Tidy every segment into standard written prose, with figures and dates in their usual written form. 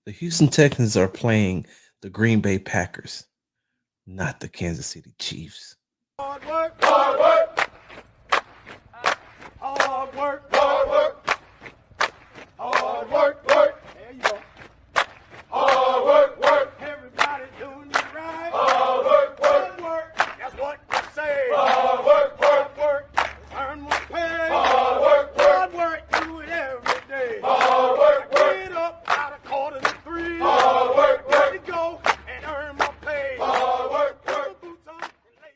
The Houston Texans are playing the Green Bay Packers, not the Kansas City Chiefs. Hard work, hard work, hard work, hard work, hard work, work. There you go. Hard work, work. Everybody doing it right. Hard work, work, work. That's what I say. Hard work, work, work. Earn my pay. Hard work, work. Hard work, do it every day. Hard work, work. Get up out of 2:45. Hard work, work. Let me go and earn my pay. Hard work, work. Boots on and lace.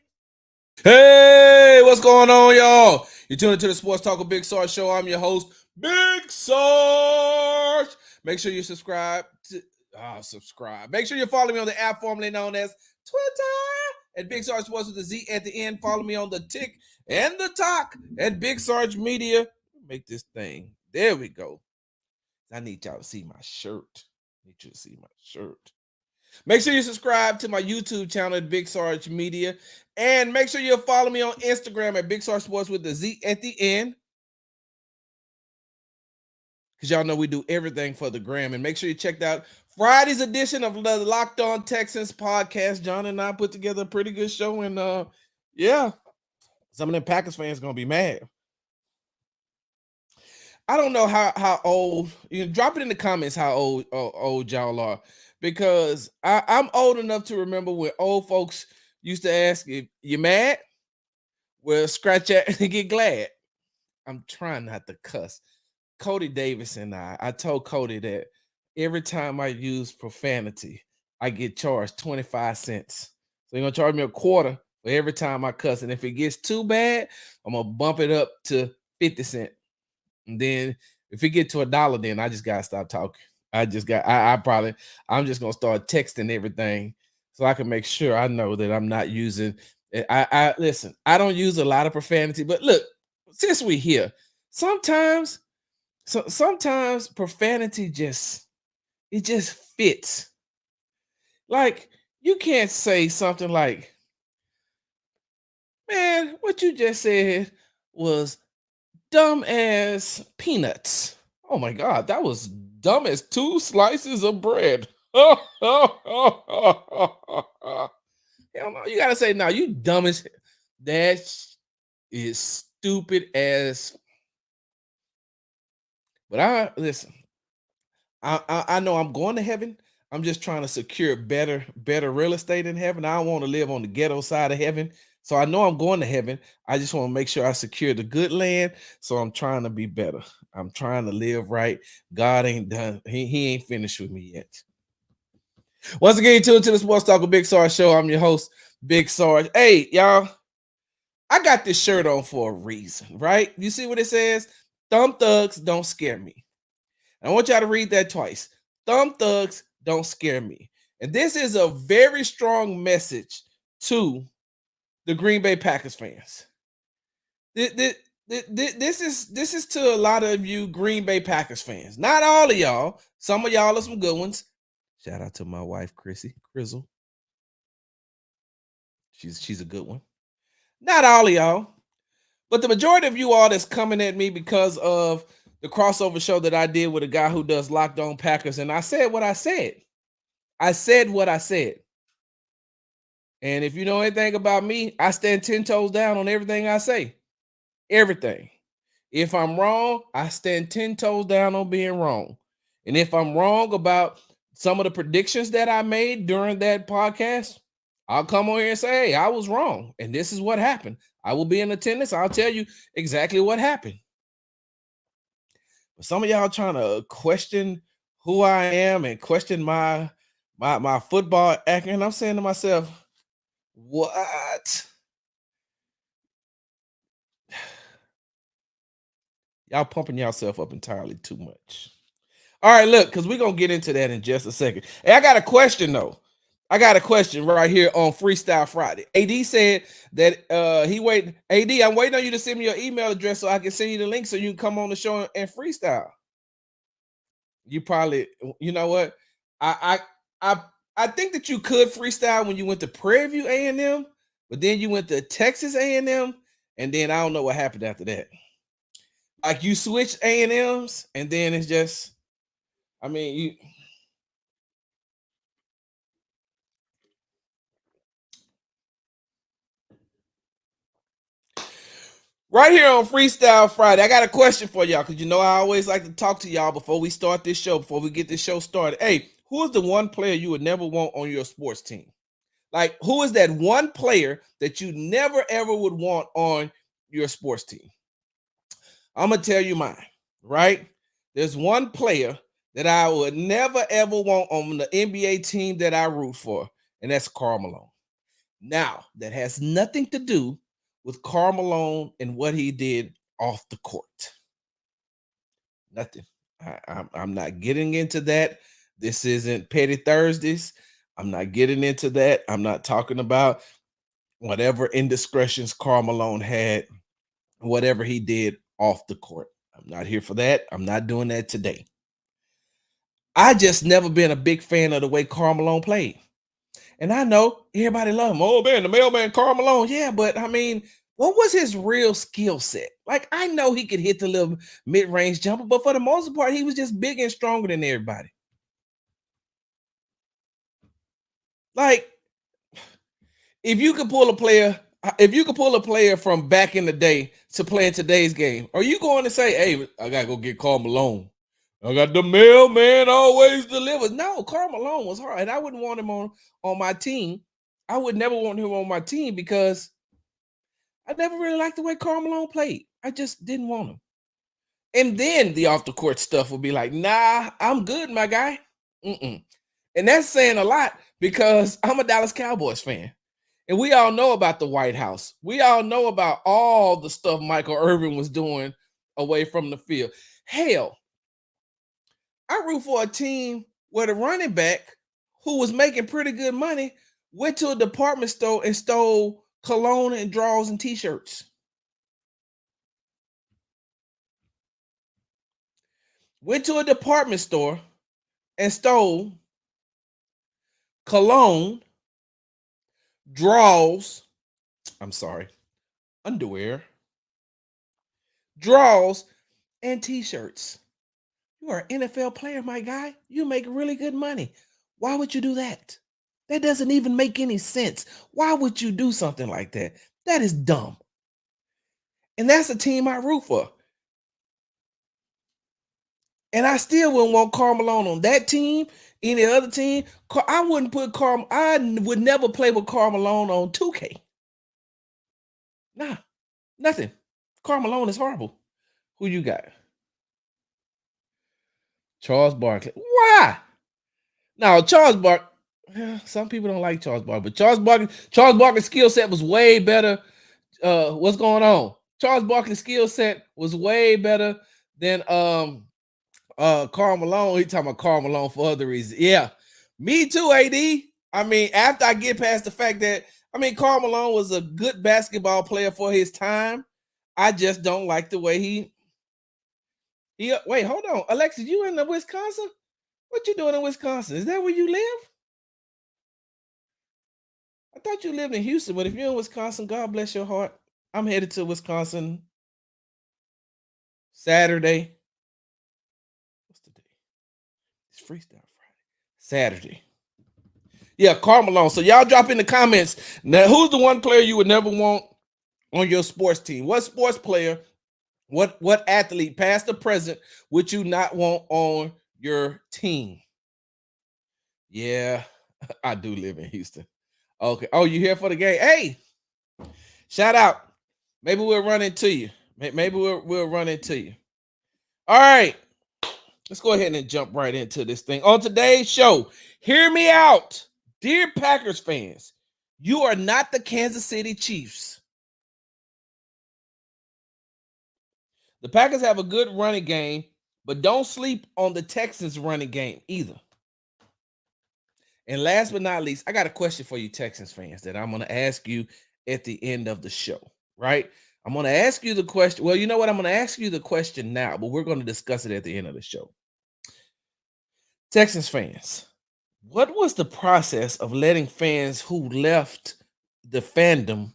Hey, what's going on, y'all? You're tuning into the Sports Talk with Big Sarge show. I'm your host, Big Sarge. Make sure you subscribe. Make sure you follow me on the app formerly known as Twitter at Big Sarge Sports with the Z at the end. Follow me on the Tick and the Talk at Big Sarge Media. Make this thing. There we go. I need y'all to see my shirt. Make sure you subscribe to my YouTube channel at Big Sarge Media. And make sure you follow me on Instagram at Big Sarge Sports with the Z at the end. Because y'all know we do everything for the gram. And make sure you check out Friday's edition of the Locked On Texans podcast. John and I put together a pretty good show. And some of them Packers fans going to be mad. I don't know how old. You know, drop it in the comments how old y'all are. Because I'm old enough to remember when old folks used to ask if you mad? Well, scratch that and get glad. I'm trying not to cuss. Cody Davis and I told Cody that every time I use profanity, I get charged 25 cents. So you're going to charge me a quarter for every time I cuss. And if it gets too bad, I'm going to bump it up to 50 cents. And then if it get to $1, then I just got to stop talking. I'm just going to start texting everything so I can make sure I know that I'm not using listen, I don't use a lot of profanity, but look, since we're here, sometimes profanity just fits. Like, you can't say something like, man, what you just said was dumb as peanuts. Oh my God, that was dumb as 2 slices of bread. Hell no, you gotta say, no, you dumb as that is stupid as. But I know I'm going to heaven. I'm just trying to secure better real estate in heaven. I don't want to live on the ghetto side of heaven. So I know I'm going to heaven. I just want to make sure I secure the good land. So I'm trying to be better. I'm trying to live right. God ain't done. He ain't finished with me yet. Once again, tuned to the Sports Talk with Big Sarge show. I'm your host, Big Sarge. Hey, y'all, I got this shirt on for a reason, right? You see what it says? Thumb thugs don't scare me. I want y'all to read that twice. Thumb thugs don't scare me. And this is a very strong message to the Green Bay Packers fans. This is to a lot of you Green Bay Packers fans. Not all of y'all. Some of y'all are some good ones. Shout out to my wife, Crizzle. She's a good one. Not all of y'all. But the majority of you all that's coming at me because of the crossover show that I did with a guy who does Locked On Packers, and I said what I said. I said what I said. And if you know anything about me, I stand 10 toes down on everything I say. Everything. If I'm wrong, I stand 10 toes down on being wrong. And if I'm wrong about some of the predictions that I made during that podcast, I'll come on here and say, hey, I was wrong. And this is what happened. I will be in attendance. I'll tell you exactly what happened. But some of y'all trying to question who I am and question my football acting. And I'm saying to myself, what? Y'all pumping yourself up entirely too much. All right, look, because we're going to get into that in just a second. Hey, I got a question, though. I got a question right here on Freestyle Friday. AD said that AD, I'm waiting on you to send me your email address so I can send you the link so you can come on the show and freestyle. You probably, you know what? I think that you could freestyle when you went to Prairie View A&M, but then you went to Texas A&M, and then I don't know what happened after that. Like, you switched A&Ms, and then it's just, I mean, Right here on Freestyle Friday, I got a question for y'all because you know I always like to talk to y'all before we start this show, before we get this show started. Hey, who is the one player you would never want on your sports team? Like, who is that one player that you never ever would want on your sports team? I'm gonna tell you mine, right? There's one player that I would never ever want on the NBA team that I root for, and that's Karl Malone. Now, that has nothing to do with Karl Malone and what he did off the court. Nothing. I'm not getting into that. This isn't Petty Thursdays. I'm not getting into that. I'm not talking about whatever indiscretions Karl Malone had, whatever he did off the court. I'm not here for that. I'm not doing that today. I just never been a big fan of the way Karl Malone played. And I know everybody love him. Oh man, the mailman Karl Malone. Yeah, but I mean, what was his real skill set? Like, I know he could hit the little mid-range jumper, but for the most part, he was just big and stronger than everybody. Like, if you could pull a player, if you could pull a player from back in the day to play in today's game, are you going to say, hey, I gotta go get Karl Malone? I got the mailman always delivers. No, Karl Malone was hard, and I wouldn't want him on my team. I would never want him on my team because I never really liked the way Karl Malone played. I just didn't want him. And then the off the court stuff would be like, nah, I'm good, my guy. Mm-mm. And that's saying a lot because I'm a Dallas Cowboys fan. And we all know about the White House. We all know about all the stuff Michael Irvin was doing away from the field. Hell, I root for a team where the running back, who was making pretty good money, went to a department store and stole cologne and drawers and t-shirts. Went to a department store and stole cologne, drawers, underwear, drawers, and t-shirts. You are an NFL player, my guy. You make really good money. Why would you do that? That doesn't even make any sense. Why would you do something like that? That is dumb. And that's a team I root for. And I still wouldn't want Karl Malone on that team, any other team. I wouldn't put Karl. I would never play with Karl Malone on 2K. Nah, nothing. Karl Malone is horrible. Who you got? Charles Barkley. Why? Now, Charles Barkley. Some people don't like Charles Barkley, but Charles Barkley's skill set was way better. What's going on? Charles Barkley's skill set was way better than Karl Malone. He talking about Karl Malone for other reasons. Yeah, me too, AD. I mean, after I get past the fact that Karl Malone was a good basketball player for his time, I just don't like the way he wait, hold on. Alexis, you in Wisconsin? What you doing in Wisconsin? Is that where you live? I thought you lived in Houston, but if you're in Wisconsin, God bless your heart. I'm headed to Wisconsin Saturday. What's the day? It's Freestyle Friday. Saturday. Yeah, Karl Malone. So y'all drop in the comments. Now, who's the one player you would never want on your sports team? What sports player, what athlete, past or present, would you not want on your team? Yeah, I do live in Houston. Okay. Oh, you here for the game? Hey, shout out. Maybe we'll run into you. Maybe we'll run into you. All right. Let's go ahead and jump right into this thing. On today's show, hear me out. Dear Packers fans, you are not the Kansas City Chiefs. The Packers have a good running game, but don't sleep on the Texans running game either. And last but not least, I got a question for you Texans fans that I'm going to ask you at the end of the show, right? I'm going to ask you the question. Well, you know what? I'm going to ask you the question now, but we're going to discuss it at the end of the show. Texans fans, what was the process of letting fans who left the fandom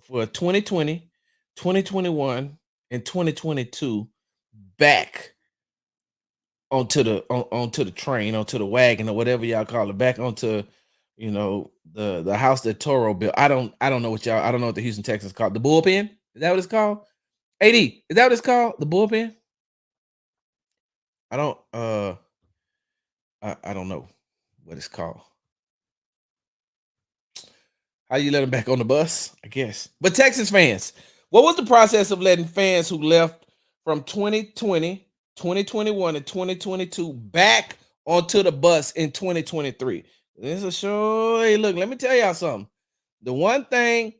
for 2020, 2021, and 2022 back onto the train, onto the wagon, or whatever y'all call it, back onto the house that Toro built? I don't know what the Houston Texans call it. The bullpen? Is that what it's called? AD, is that what it's called? The bullpen? I don't I don't know what it's called. How you let them back on the bus? I guess. But Texas fans, what was the process of letting fans who left from 2020, 2021, and 2022 back onto the bus in 2023? This is a show. Hey, look, let me tell y'all something. The one thing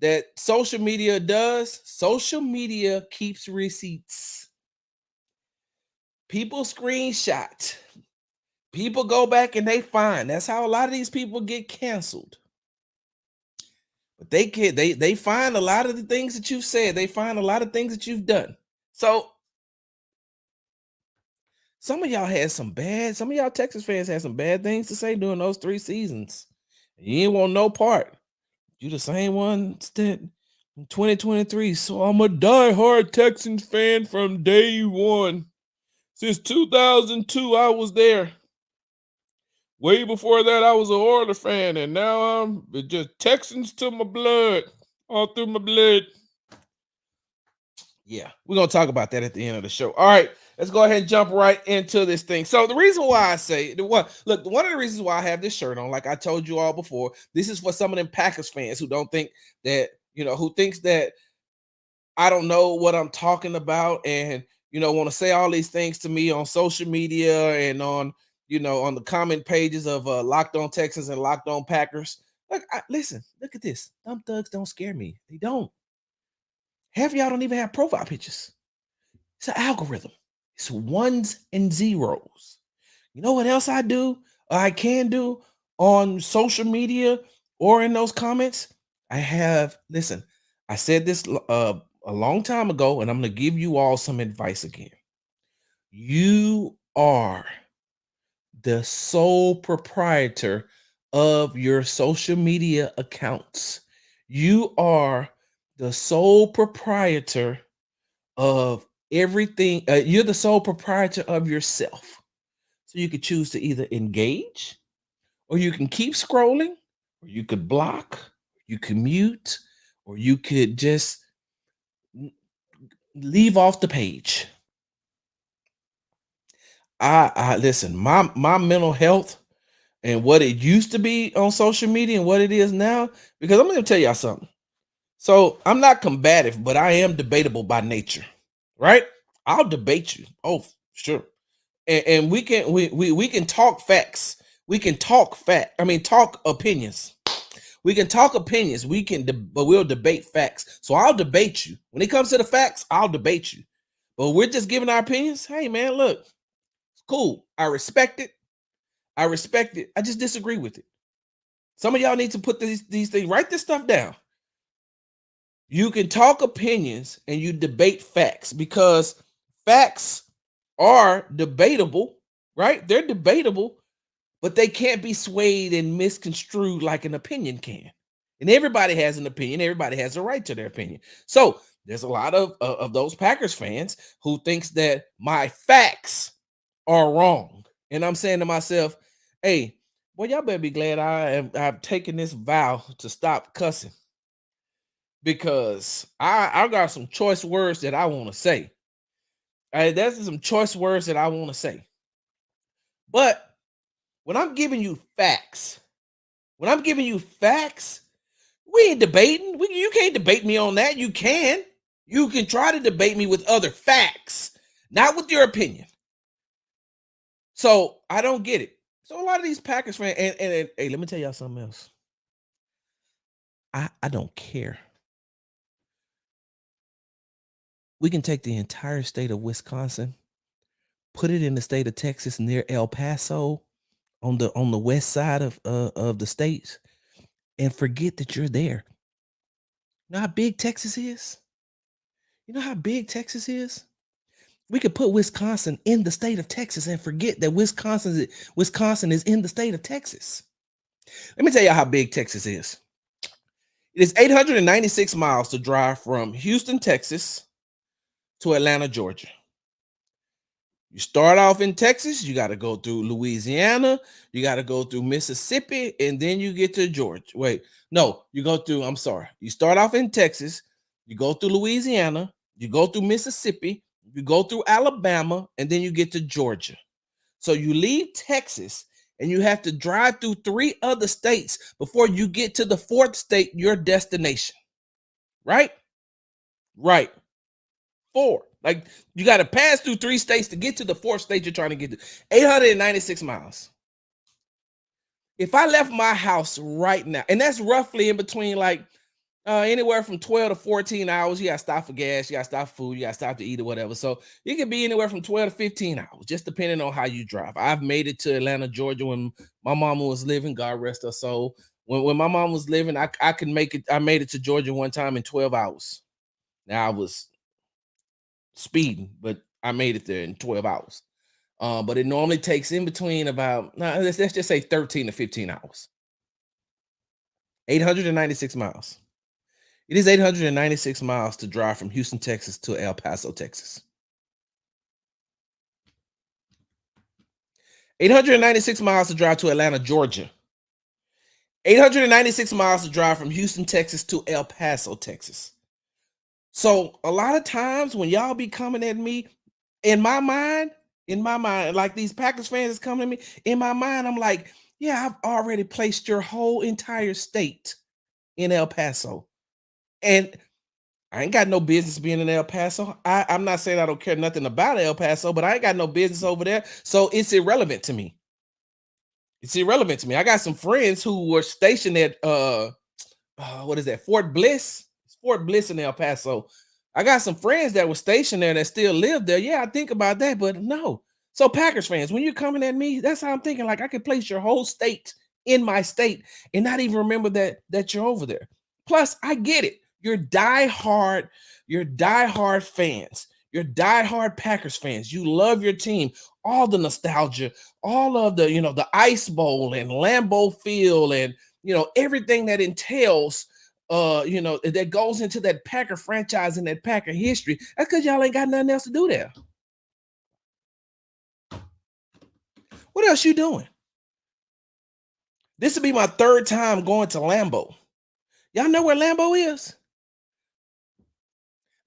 that social media does, social media keeps receipts. People screenshot. People go back and they find. That's how a lot of these people get canceled. But they find a lot of the things that you've said. They find a lot of things that you've done. So some of y'all Texas fans had some bad things to say during those 3 seasons. You ain't want no part. You the same one that in 2023. So I'm a diehard Texans fan from day one. Since 2002, I was there. Way before that, I was an Oilers fan, and now I'm just Texans to my blood, all through my blood. Yeah, we're gonna talk about that at the end of the show. All right, let's go ahead and jump right into this thing. So the reason why I say one of the reasons why I have this shirt on, like I told you all before, this is for some of them Packers fans who don't think that, who thinks that I don't know what I'm talking about, and want to say all these things to me on social media and on on the comment pages of Locked On Texans and Locked On Packers. Listen, look at this. Dumb thugs don't scare me. They don't. Half of y'all don't even have profile pictures. It's an algorithm. It's ones and zeros. You know what else I do? Or I can do on social media or in those comments? I said this a long time ago, and I'm going to give you all some advice again. You are the sole proprietor of your social media accounts. You are the sole proprietor of everything. You're the sole proprietor of yourself. So you could choose to either engage, or you can keep scrolling, or you could block, you can mute, or you could just leave off the page. I listen, my mental health and what it used to be on social media and what it is now, because I'm gonna tell y'all something. So I'm not combative, but I am debatable by nature, right? I'll debate you. Oh, sure. And we can talk facts. We can talk talk opinions. We can talk opinions. But we'll debate facts. So I'll debate you. When it comes to the facts, I'll debate you. But we're just giving our opinions. Hey man, look, it's cool. I respect it. I just disagree with it. Some of y'all need to put these things, write this stuff down. You can talk opinions and you debate facts, because facts are debatable, right? They're debatable, but they can't be swayed and misconstrued like an opinion can. And everybody has an opinion. Everybody has a right to their opinion. So there's a lot of those Packers fans who thinks that my facts are wrong. And I'm saying to myself, hey, boy, y'all better be glad I've taken this vow to stop cussing, because I got some choice words that I want to say. There's some choice words that I want to say. But when I'm giving you facts, we ain't debating. You can't debate me on that. You can try to debate me with other facts, not with your opinion. So I don't get it. So a lot of these Packers fans, and hey, let me tell y'all something else. I don't care. We can take the entire state of Wisconsin, put it in the state of Texas near El Paso, on the west side of the states, and forget that you're there. You know how big Texas is? We could put Wisconsin in the state of Texas and forget that Wisconsin is in the state of Texas. Let me tell you how big Texas is. It is 896 miles to drive from Houston, Texas to Atlanta, Georgia. You start off in Texas, you got to go through Louisiana, you got to go through Mississippi, and then you get to Georgia. Wait, no, you go through, I'm sorry. You start off in Texas, you go through Louisiana, you go through Mississippi, you go through Alabama, and then you get to Georgia. So you leave Texas and you have to drive through 3 other states before you get to the 4th state, your destination. Right? Right. 4. Like you got to pass through 3 states to get to the 4th state you're trying to get to. 896 miles. If I left my house right now, and that's roughly in between like anywhere from 12 to 14 hours. You got to stop for gas, you got to stop for food, you got to stop to eat or whatever. So it could be anywhere from 12 to 15 hours, just depending on how you drive. I've made it to Atlanta, Georgia when my mama was living, God rest her soul. When my mom was living, I could make it. I made it to Georgia one time in 12 hours. Now I was speeding, but I made it there in 12 hours. But it normally takes in between about, let's just say 13 to 15 hours. 896 miles. It is 896 miles to drive from Houston, Texas to El Paso, Texas. 896 miles to drive to Atlanta, Georgia. 896 miles to drive from Houston, Texas to El Paso, Texas. So a lot of times when y'all be coming at me, in my mind, like these Packers fans is coming at me, in my mind, I'm like, yeah, I've already placed your whole entire state in El Paso. And I ain't got no business being in El Paso. I'm not saying I don't care nothing about El Paso, but I ain't got no business over there. So it's irrelevant to me. It's irrelevant to me. I got some friends who were stationed at what is that? Fort Bliss. It's Fort Bliss in El Paso. I got some friends that were stationed there that still live there. Yeah, I think about that, but no. So Packers fans, when you're coming at me, that's how I'm thinking. Like I could place your whole state in my state and not even remember that you're over there. Plus, I get it. You're diehard fans. You're diehard Packers fans. You love your team. All the nostalgia, all of the, the Ice Bowl and Lambeau Field and, everything that entails, that goes into that Packer franchise and that Packer history. That's because y'all ain't got nothing else to do there. What else you doing? This will be my 3rd time going to Lambeau. Y'all know where Lambeau is?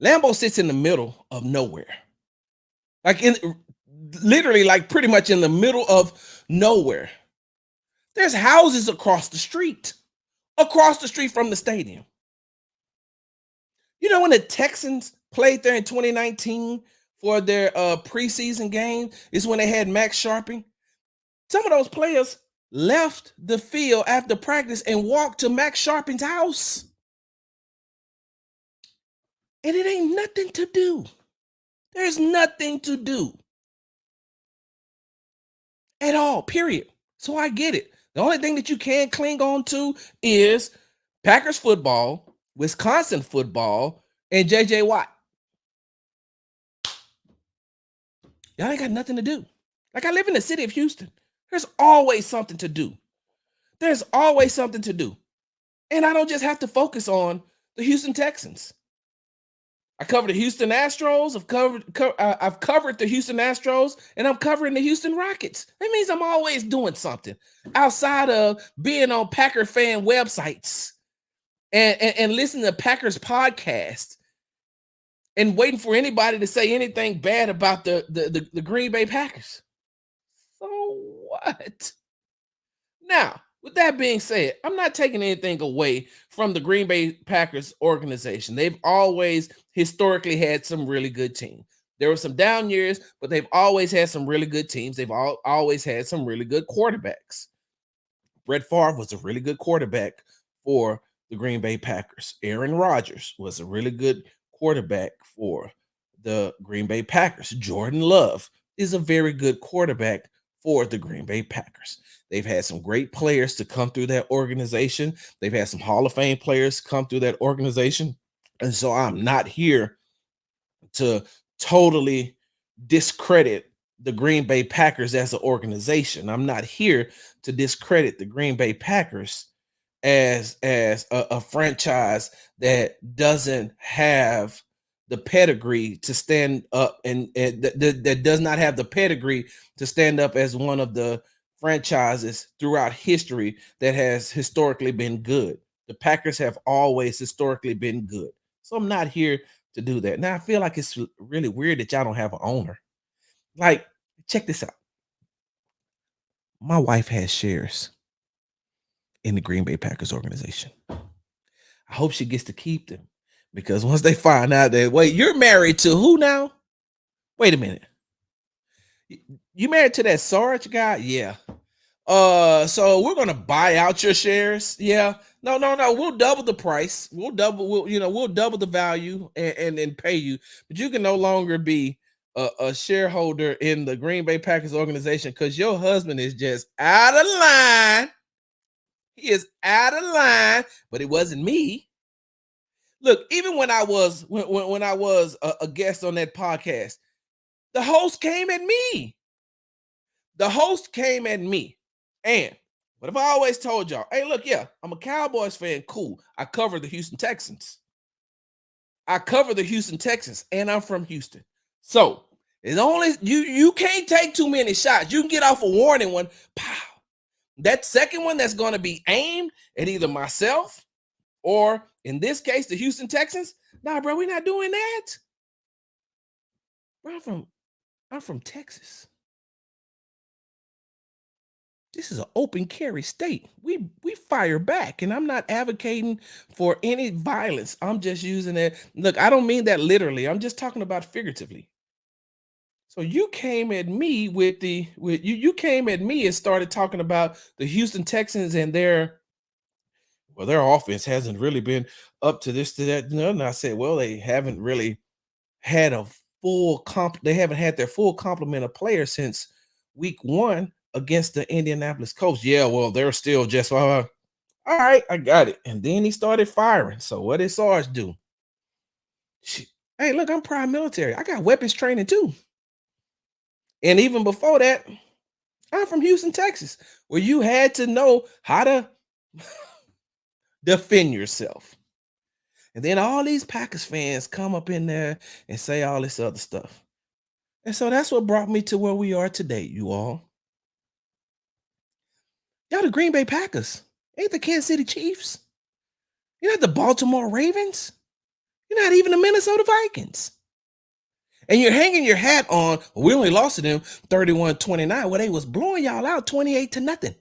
Lambeau sits in the middle of nowhere. Literally like pretty much in the middle of nowhere. There's houses across the street from the stadium. You know when the Texans played there in 2019 for their preseason game is when they had Max Sharping. Some of those players left the field after practice and walked to Max Sharping's house. And it ain't nothing to do. There's nothing to do at all, period. So I get it. The only thing that you can cling on to is Packers football, Wisconsin football, and J.J. Watt. Y'all ain't got nothing to do. Like I live in the city of Houston. There's always something to do. There's always something to do. And I don't just have to focus on the Houston Texans. I covered the Houston Astros. I've covered the Houston Astros, and I'm covering the Houston Rockets. That means I'm always doing something outside of being on Packer fan websites and listening to Packers podcasts and waiting for anybody to say anything bad about the Green Bay Packers. So what? Now, with that being said, I'm not taking anything away from the Green Bay Packers organization. They've always historically had some really good teams. There were some down years, but they've always had some really good teams. They've always had some really good quarterbacks. Brett Favre was a really good quarterback for the Green Bay Packers. Aaron Rodgers was a really good quarterback for the Green Bay Packers. Jordan Love is a very good quarterback for the Green Bay Packers. They've had some great players to come through that organization. They've had some Hall of Fame players come through that organization. And so I'm not here to totally discredit the Green Bay Packers as an organization. I'm not here to discredit the Green Bay Packers as a franchise that doesn't have the pedigree to stand up, and that does not have the pedigree to stand up as one of the franchises throughout history that has historically been good. The Packers have always historically been good. So I'm not here to do that. Now I feel like it's really weird that y'all don't have an owner. Like, check this out. My wife has shares in the Green Bay Packers organization. I hope she gets to keep them, because once they find out that, wait, you're married to who now? Wait a minute. You married to that Sarge guy? Yeah. So we're gonna buy out your shares. Yeah. No, no, no. We'll double the price. We'll double the value and pay you, but you can no longer be a shareholder in the Green Bay Packers organization because your husband is just out of line. He is out of line, but it wasn't me. Look, even when I was when I was a guest on that podcast, the host came at me. The host came at me. And what have I always told y'all? Hey, look, yeah, I'm a Cowboys fan. Cool. I cover the Houston Texans. I cover the Houston Texans, and I'm from Houston. So it's only you can't take too many shots. You can get off a warning one. Pow. That second one that's going to be aimed at either myself or, in this case, the Houston Texans. Nah, bro, we're not doing that. Bro, I'm from Texas. This is an open carry state. We fire back, and I'm not advocating for any violence. I'm just using it. Look, I don't mean that literally. I'm just talking about figuratively. So you came at me with you came at me and started talking about the Houston Texans and their offense hasn't really been up to this, to that. And I said, well, they haven't really had a they haven't had their full complement of players since week 1 against the Indianapolis Colts. Yeah, well, they're still just all right, I got it. And then he started firing. So what did Sarge do? Hey, look, I'm prime military. I got weapons training too. And even before that, I'm from Houston, Texas, where you had to know how to defend yourself. And then all these Packers fans come up in there and say all this other stuff. And so that's what brought me to where we are today, you all. Y'all the Green Bay Packers. Ain't the Kansas City Chiefs. You're not the Baltimore Ravens. You're not even the Minnesota Vikings. And you're hanging your hat on, well, we only lost to them 31-29. Well, they was blowing y'all out 28-0.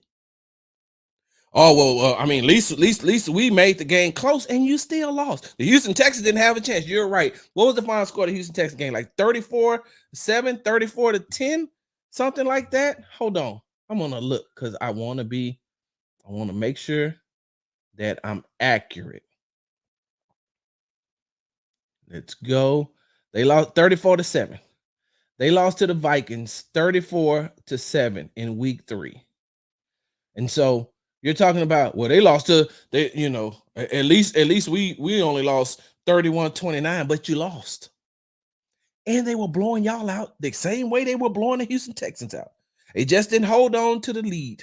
Oh, well, I mean, at least we made the game close, and you still lost. The Houston Texans didn't have a chance. You're right. What was the final score of the Houston Texans game? Like 34-7, 34-10, something like that? Hold on. I'm gonna look because I want to make sure that I'm accurate. Let's go. They lost 34-7. They lost to the Vikings 34-7 in week 3. And so you're talking about, well, they lost to at least we only lost 31-29, but you lost. And they were blowing y'all out the same way they were blowing the Houston Texans out. They just didn't hold on to the lead.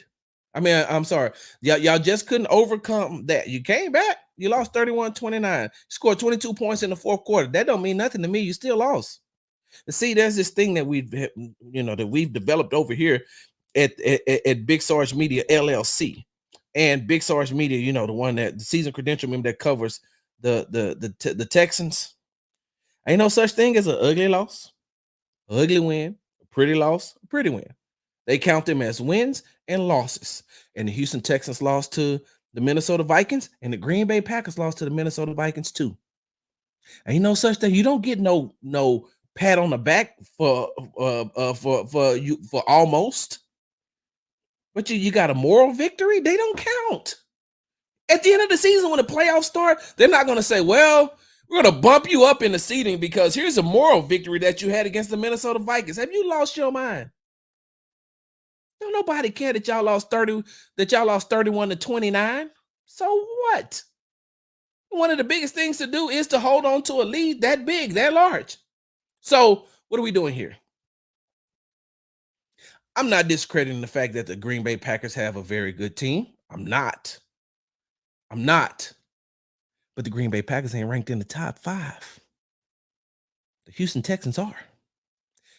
I mean, I'm sorry. Y'all just couldn't overcome that. You came back. You lost 31-29. Scored 22 points in the fourth quarter. That don't mean nothing to me. You still lost. See, there's this thing that we've developed over here at Big Sarge Media LLC. And Big Sarge Media, the one that the season credential member that covers the Texans. Ain't no such thing as an ugly loss, ugly win, a pretty loss, a pretty win. They count them as wins and losses. And the Houston Texans lost to the Minnesota Vikings, and the Green Bay Packers lost to the Minnesota Vikings too. Ain't no such thing. You don't get no pat on the back for almost. But you got a moral victory. They don't count. At the end of the season, when the playoffs start, they're not going to say, well, we're going to bump you up in the seating because here's a moral victory that you had against the Minnesota Vikings. Have you lost your mind? Don't nobody care that y'all lost 31-29. So what? One of the biggest things to do is to hold on to a lead that big, that large. So what are we doing here? I'm not discrediting the fact that the Green Bay Packers have a very good team. I'm not. But the Green Bay Packers ain't ranked in the top 5. The Houston Texans are.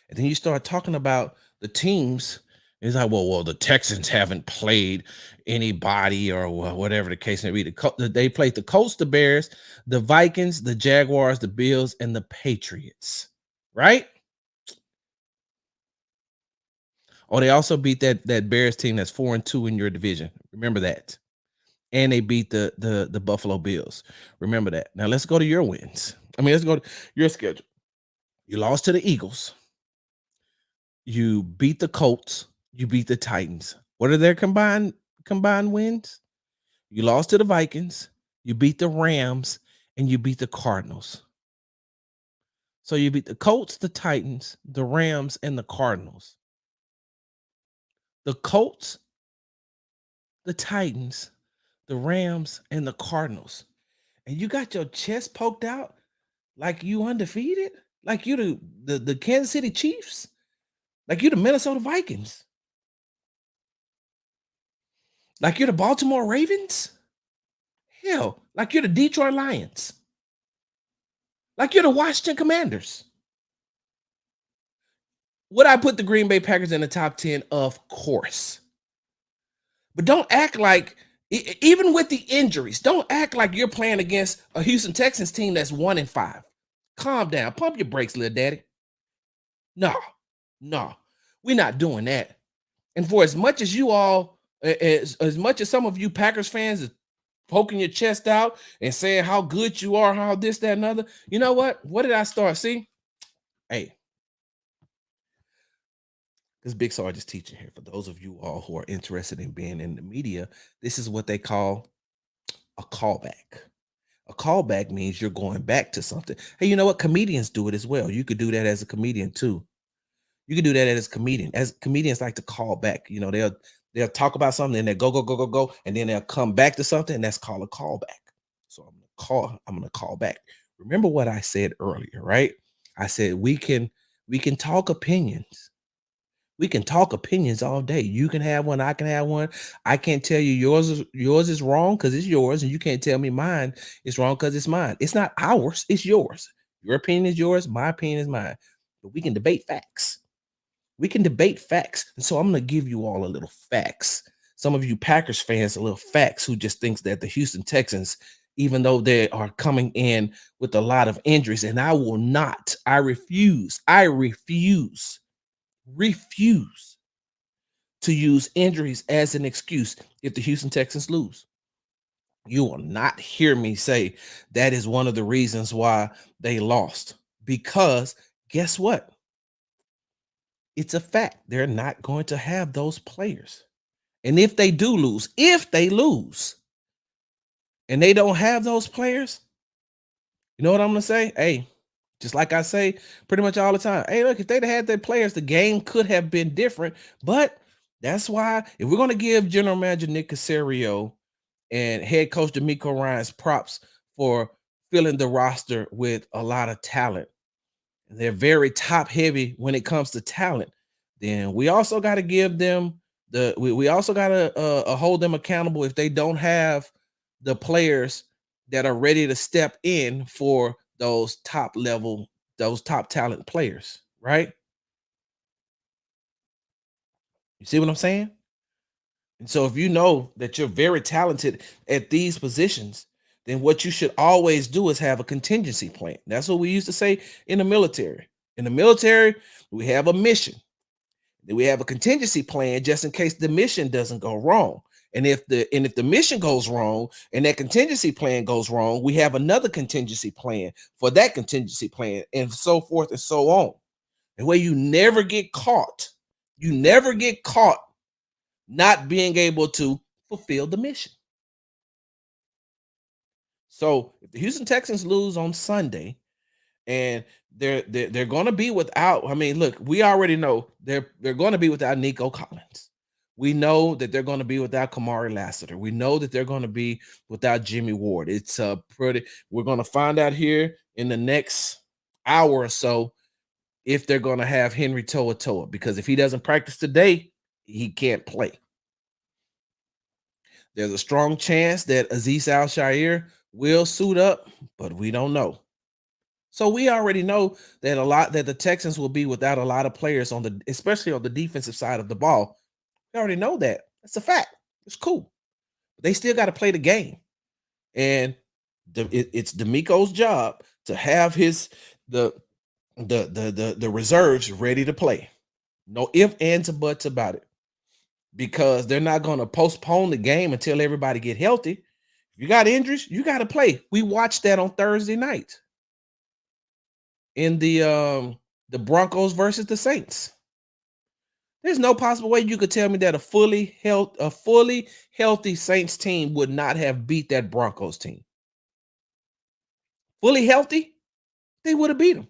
And then you start talking about the teams. It's like, well, the Texans haven't played anybody or whatever the case may be. They played the Colts, the Bears, the Vikings, the Jaguars, the Bills, and the Patriots, right? Oh, they also beat that Bears team that's 4-2 in your division. Remember that. And they beat the Buffalo Bills. Remember that. Now let's go to your wins. Let's go to your schedule. You lost to the Eagles. You beat the Colts. You beat the Titans. What are their combined wins? You lost to the Vikings. You beat the Rams, and you beat the Cardinals. So you beat the Colts, the Titans, the Rams, and the Cardinals. The Colts, the Titans, the Rams, and the Cardinals. And you got your chest poked out like you undefeated? Like you the Kansas City Chiefs? Like you the Minnesota Vikings? Like you're the Baltimore Ravens? Hell, like you're the Detroit Lions? Like you're the Washington Commanders? Would I put the Green Bay Packers in the top 10? Of course. But don't act like, even with the injuries, don't act like you're playing against a Houston Texans team that's 1-5. Calm down. Pump your brakes, little daddy. No, we're not doing that. And for as much as you all, as much as some of you Packers fans is poking your chest out and saying how good you are, how this, that, and other, you know what? What did I start? See, hey, this Big Sarge is teaching here. For those of you all who are interested in being in the media, this is what they call a callback. A callback means you're going back to something. Hey, you know what? Comedians do it as well. You could do that as a comedian too. You can do that as a comedian. As comedians like to call back. You know, they'll talk about something and they go, and then they'll come back to something, and that's called a callback. So I'm gonna call back. Remember what I said earlier, right? I said we can talk opinions. We can talk opinions all day. You can have one, I can have one. I can't tell you yours is wrong because it's yours, and you can't tell me mine is wrong because it's mine. It's not ours, it's yours. Your opinion is yours, my opinion is mine. But we can debate facts. We can debate facts. And so I'm going to give you all a little facts. Some of you Packers fans, a little facts who just thinks that the Houston Texans, even though they are coming in with a lot of injuries, and I will not, I refuse to use injuries as an excuse if the Houston Texans lose. You will not hear me say that is one of the reasons why they lost. Because guess what? It's a fact. They're not going to have those players. And if they do lose, and they don't have those players, you know what I'm going to say? Hey, just like I say pretty much all the time. Hey, look, if they'd had their players, the game could have been different. But that's why if we're going to give General Manager Nick Caserio and head coach D'Amico Ryans props for filling the roster with a lot of talent, they're very top heavy when it comes to talent, then we also got to give them we also got to hold them accountable if they don't have the players that are ready to step in for those top talent players, right? You see what I'm saying? And so if you know that you're very talented at these positions, then what you should always do is have a contingency plan. That's what we used to say in the military. In the military, we have a mission. Then we have a contingency plan just in case the mission doesn't go wrong. And if the mission goes wrong and that contingency plan goes wrong, we have another contingency plan for that contingency plan, and so forth and so on. And where you never get caught. You never get caught not being able to fulfill the mission. So if the Houston Texans lose on Sunday, and they're going to be without, look, we already know they're going to be without Nico Collins. We know that they're going to be without Kamari Lassiter. We know that they're going to be without Jimmy Ward. It's we're going to find out here in the next hour or so if they're going to have Henry Toa, because if he doesn't practice today, he can't play. There's a strong chance that Azeez Al-Shaair will suit up, but we don't know. So we already know that the Texans will be without a lot of players especially on the defensive side of the ball. We already know that. That's a fact. It's cool. They still got to play the game. And it's D'Amico's job to have the the reserves ready to play. No ifs, ands, or buts about it. Because they're not going to postpone the game until everybody get healthy. If you got injuries, you got to play. We watched that on Thursday night in the Broncos versus the Saints. There's no possible way you could tell me that a fully healthy Saints team would not have beat that Broncos team. Fully healthy, they would have beat them.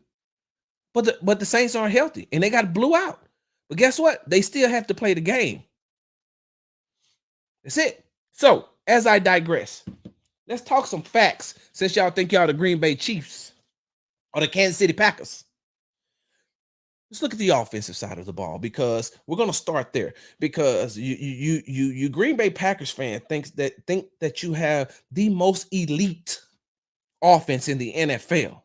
But the Saints aren't healthy and they got blew out. But guess what? They still have to play the game. That's it. So, as I digress, let's talk some facts since y'all think y'all the Green Bay Chiefs or the Kansas City Packers. Let's look at the offensive side of the ball because we're going to start there because you Green Bay Packers fan think that you have the most elite offense in the NFL.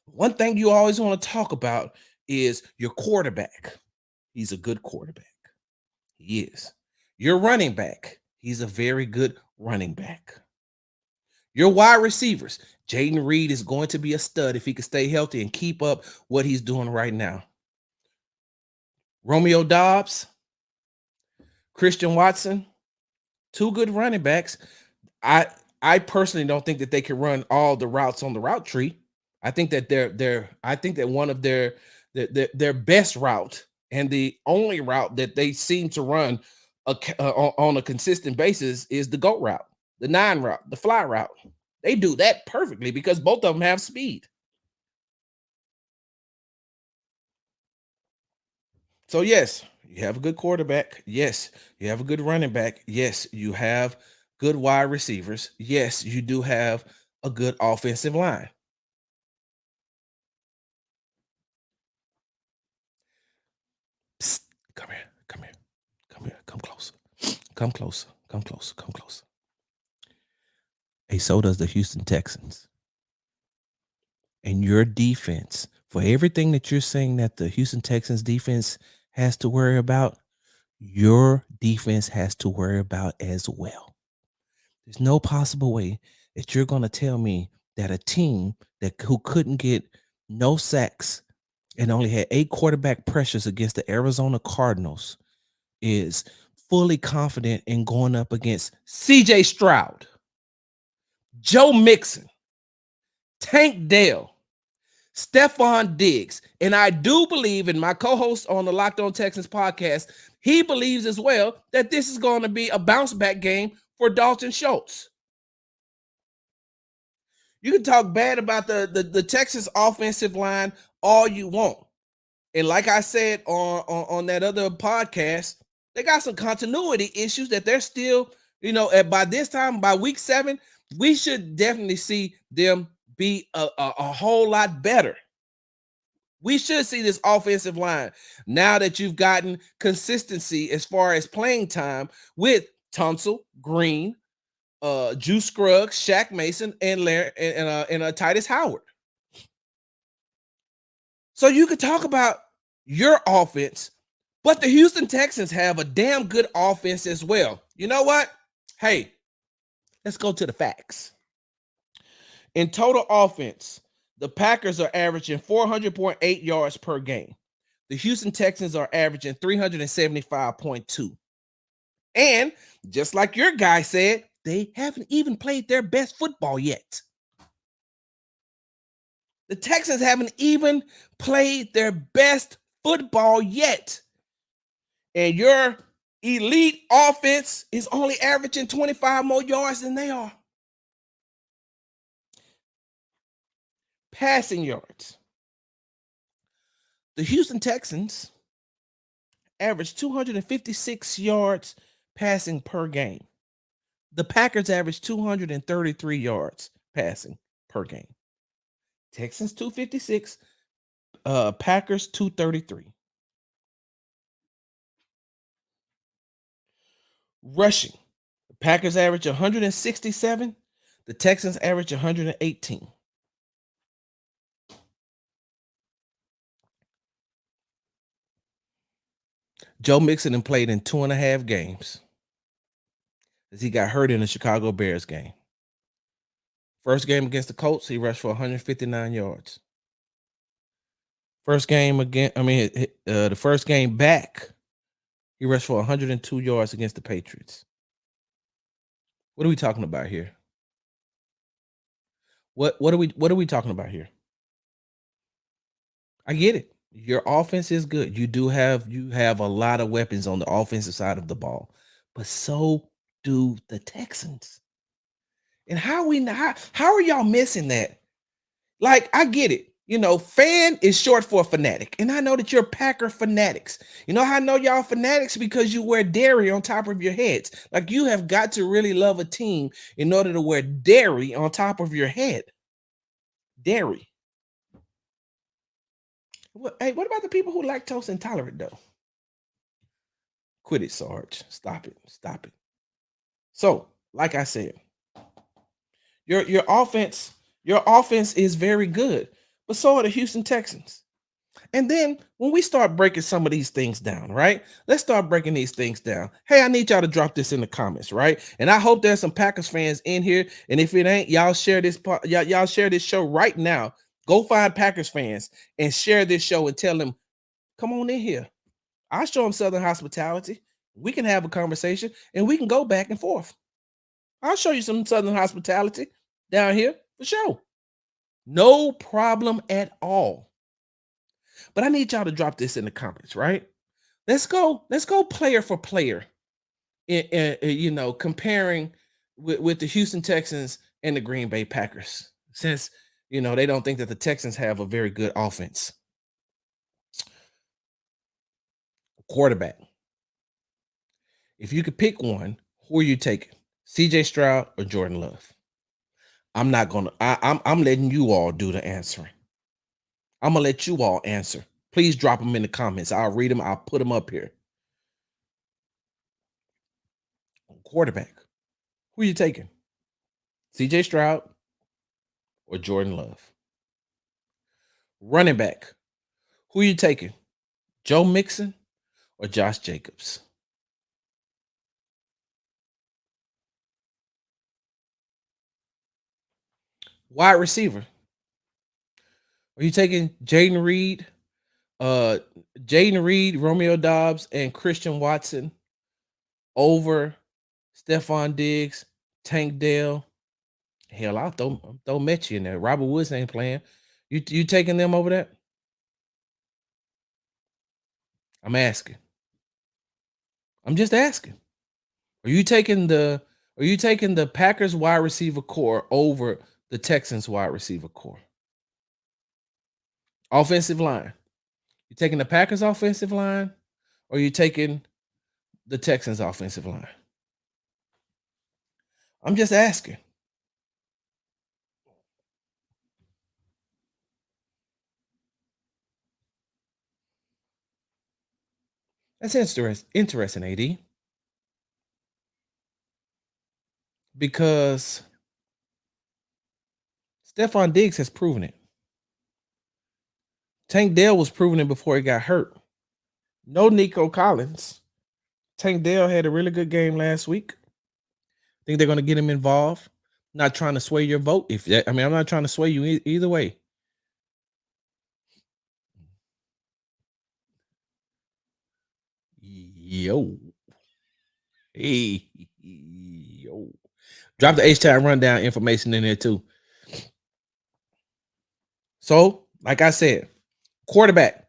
One thing you always want to talk about is your quarterback. He's a good quarterback. He is. Your running back. He's a very good running back. Your wide receivers. Jaden Reed is going to be a stud if he can stay healthy and keep up what he's doing right now. Romeo Doubs, Christian Watson, two good running backs. I personally don't think that they can run all the routes on the route tree. I think that one of their best route and the only route that they seem to run on a consistent basis is the GOAT route, the 9 route, the fly route. They do that perfectly because both of them have speed. So yes, you have a good quarterback. Yes, you have a good running back. Yes, you have good wide receivers. Yes, you do have a good offensive line. Psst, come here, come here, come here, come closer, come closer, come closer, come closer. Hey, so does the Houston Texans. And your defense, for everything that you're saying that the Houston Texans defense has to worry about, your defense has to worry about as well. There's no possible way that you're going to tell me that a team who couldn't get no sacks and only had 8 quarterback pressures against the Arizona Cardinals is fully confident in going up against CJ Stroud, Joe Mixon, Tank Dell, Stephon Diggs. And I do believe, in my co-host on the Locked On Texans podcast, he believes as well that this is going to be a bounce back game for Dalton Schultz. You can talk bad about the Texas offensive line all you want. And like I said on that other podcast, they got some continuity issues that they're still, by this time, by week 7, we should definitely see them be a whole lot better. We should see this offensive line now that you've gotten consistency as far as playing time with Tunsil, Green, Juice Scruggs, Shaq Mason, and Titus Howard. So you could talk about your offense, but the Houston Texans have a damn good offense as well. You know what? Hey, let's go to the facts. In total offense, the Packers are averaging 400.8 yards per game. The Houston Texans are averaging 375.2. And just like your guy said, they haven't even played their best football yet. The Texans haven't even played their best football yet. And your elite offense is only averaging 25 more yards than they are. Passing yards. The Houston Texans average 256 yards passing per game. The Packers average 233 yards passing per game. Texans 256, Packers 233. Rushing. The Packers average 167. The Texans average 118. Joe Mixon played in 2.5 games as he got hurt in the Chicago Bears game. First game against the Colts, he rushed for 159 yards. First game again, the first game back, he rushed for 102 yards against the Patriots. What are we talking about here? What are we talking about here? I get it. Your offense is good. You have a lot of weapons on the offensive side of the ball, but so do the Texans. And how are y'all missing that? Like, I get it. Fan is short for fanatic. And I know that you're Packer fanatics. You know how I know y'all fanatics? Because you wear dairy on top of your heads. Like, you have got to really love a team in order to wear dairy on top of your head. Dairy. Hey, what about the people who lactose intolerant though? Quit it, Sarge. Stop it. Stop it. So, like I said, your offense is very good, but so are the Houston Texans. And then when we start breaking some of these things down, right? Let's start breaking these things down. Hey, I need y'all to drop this in the comments, right? And I hope there's some Packers fans in here. And if it ain't, y'all share this y'all share this show right now. Go find Packers fans and share this show and tell them, come on in here. I'll show them Southern hospitality. We can have a conversation and we can go back and forth. I'll show you some Southern hospitality down here for sure. No problem at all. But I need y'all to drop this in the comments, right? Let's go player for player. Comparing with the Houston Texans and the Green Bay Packers, since they don't think that the Texans have a very good offense. Quarterback. If you could pick one, who are you taking? CJ Stroud or Jordan Love? I'm not gonna. I'm letting you all do the answering. I'm gonna let you all answer. Please drop them in the comments. I'll read them. I'll put them up here. Quarterback. Who are you taking? CJ Stroud or Jordan Love? Running back. Who are you taking? Joe Mixon or Josh Jacobs? Wide receiver. Are you taking Jaden Reed, Romeo Dobbs, and Christian Watson over Stephon Diggs, Tank Dell? Hell, I'll throw Mechie in there. Robert Woods ain't playing. You taking them over that? I'm asking. I'm just asking. Are you taking the Packers wide receiver core over the Texans wide receiver core? Offensive line. You taking the Packers offensive line or you taking the Texans offensive line? I'm just asking. That's interesting, AD. Because Stephon Diggs has proven it. Tank Dell was proving it before he got hurt. No Nico Collins. Tank Dell had a really good game last week. Think they're going to get him involved. Not trying to sway your vote. I'm not trying to sway you either way. Yo. Hey. Yo. Drop the H-Town rundown information in there too. So, like I said, quarterback.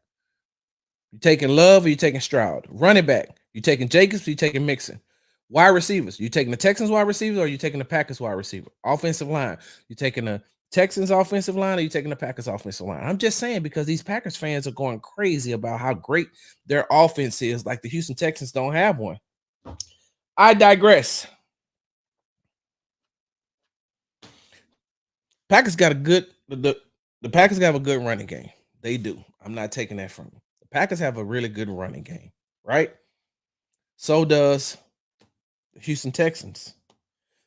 You taking Love or you taking Stroud? Running back. You taking Jacobs or you taking Mixon? Wide receivers. You taking the Texans wide receivers or you taking the Packers wide receiver? Offensive line. You taking the Texans offensive line or you taking the Packers offensive line? I'm just saying because these Packers fans are going crazy about how great their offense is, like the Houston Texans don't have one. I digress. Packers got the Packers have a good running game. They do. I'm not taking that from them. The Packers have a really good running game, right? So does the Houston Texans.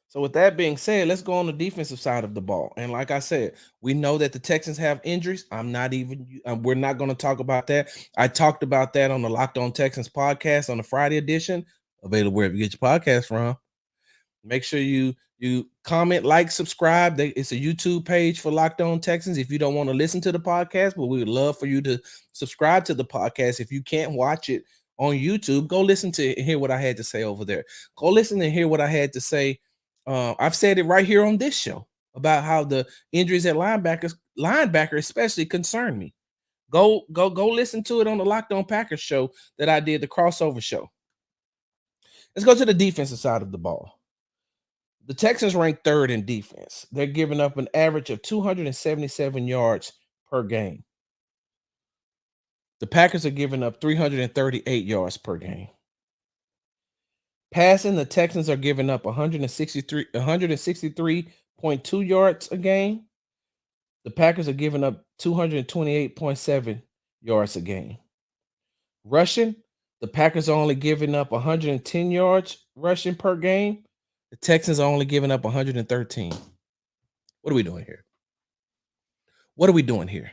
So with that being said, let's go on the defensive side of the ball. And like I said, we know that the Texans have injuries. We're not going to talk about that. I talked about that on the Locked On Texans podcast on the Friday edition, available wherever you get your podcast from. Make sure you comment, like, subscribe. It's a YouTube page for Locked On Texans. If you don't want to listen to the podcast, but we would love for you to subscribe to the podcast. If you can't watch it on YouTube, go listen to it and hear what I had to say over there. Go listen and hear what I had to say. I've said it right here on this show about how the injuries at linebacker especially concern me. Go listen to it on the Locked On Packers show that I did, the crossover show. Let's go to the defensive side of the ball. The Texans rank third in defense. They're giving up an average of 277 yards per game. The Packers are giving up 338 yards per game. Passing, the Texans are giving up 163.2 yards a game. The Packers are giving up 228.7 yards a game. Rushing, the Packers are only giving up 110 yards rushing per game. The Texans are only giving up 113. What are we doing here? What are we doing here?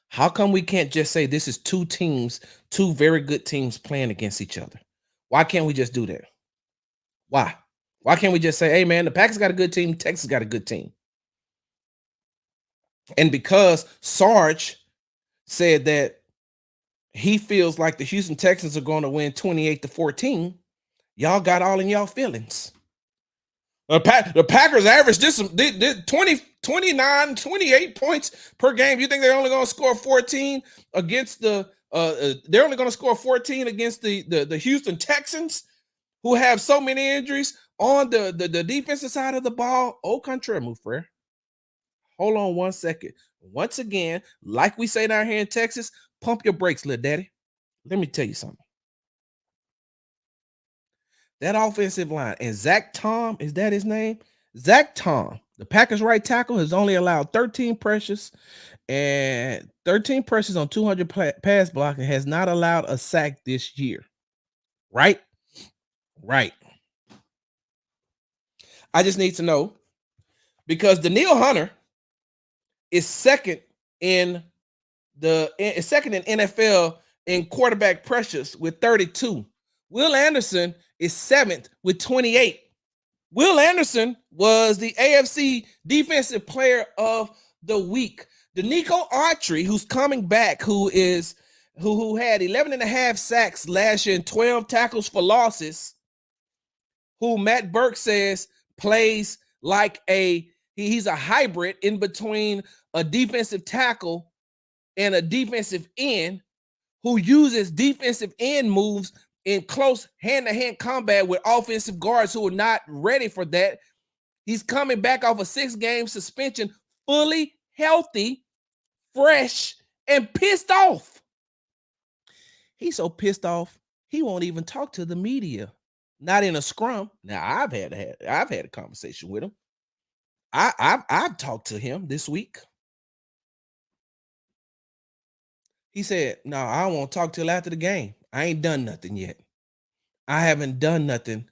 How come we can't just say this is two very good teams playing against each other? Why can't we just do that? Why? Why can't we just say, hey, man, the Packers got a good team, Texas got a good team? And because Sarge said that he feels like the Houston Texans are going to win 28-14, y'all got all in y'all feelings. The Packers average this 29, 28 points per game. You think they're only going to score 14 against they're only going to score 14 against the Houston Texans, who have so many injuries on the defensive side of the ball? Au contraire, mon frere. Hold on one second. Once again, like we say down here in Texas, pump your brakes, little daddy. Let me tell you something. That offensive line, and Zach Tom, is that his name? Zach Tom, the Packers right tackle, has only allowed 13 pressures on 200 pass block and has not allowed a sack this year. Right? Right. I just need to know, because Danielle Hunter is second in NFL in quarterback pressures with 32. Will Anderson is seventh with 28. Will Anderson was the AFC Defensive Player of the Week. Danico Autry, who's coming back, who had 11 and a half sacks last year and 12 tackles for losses, who Matt Burke says plays like he's a hybrid in between a defensive tackle and a defensive end, who uses defensive end moves in close hand-to-hand combat with offensive guards who are not ready for that. He's coming back off a 6-game suspension, fully healthy, fresh, and pissed off. He's so pissed off, he won't even talk to the media. Not in a scrum. Now, I've had a conversation with him. I've talked to him this week. He said, no, I don't want to talk till after the game. I ain't done nothing yet. I haven't done nothing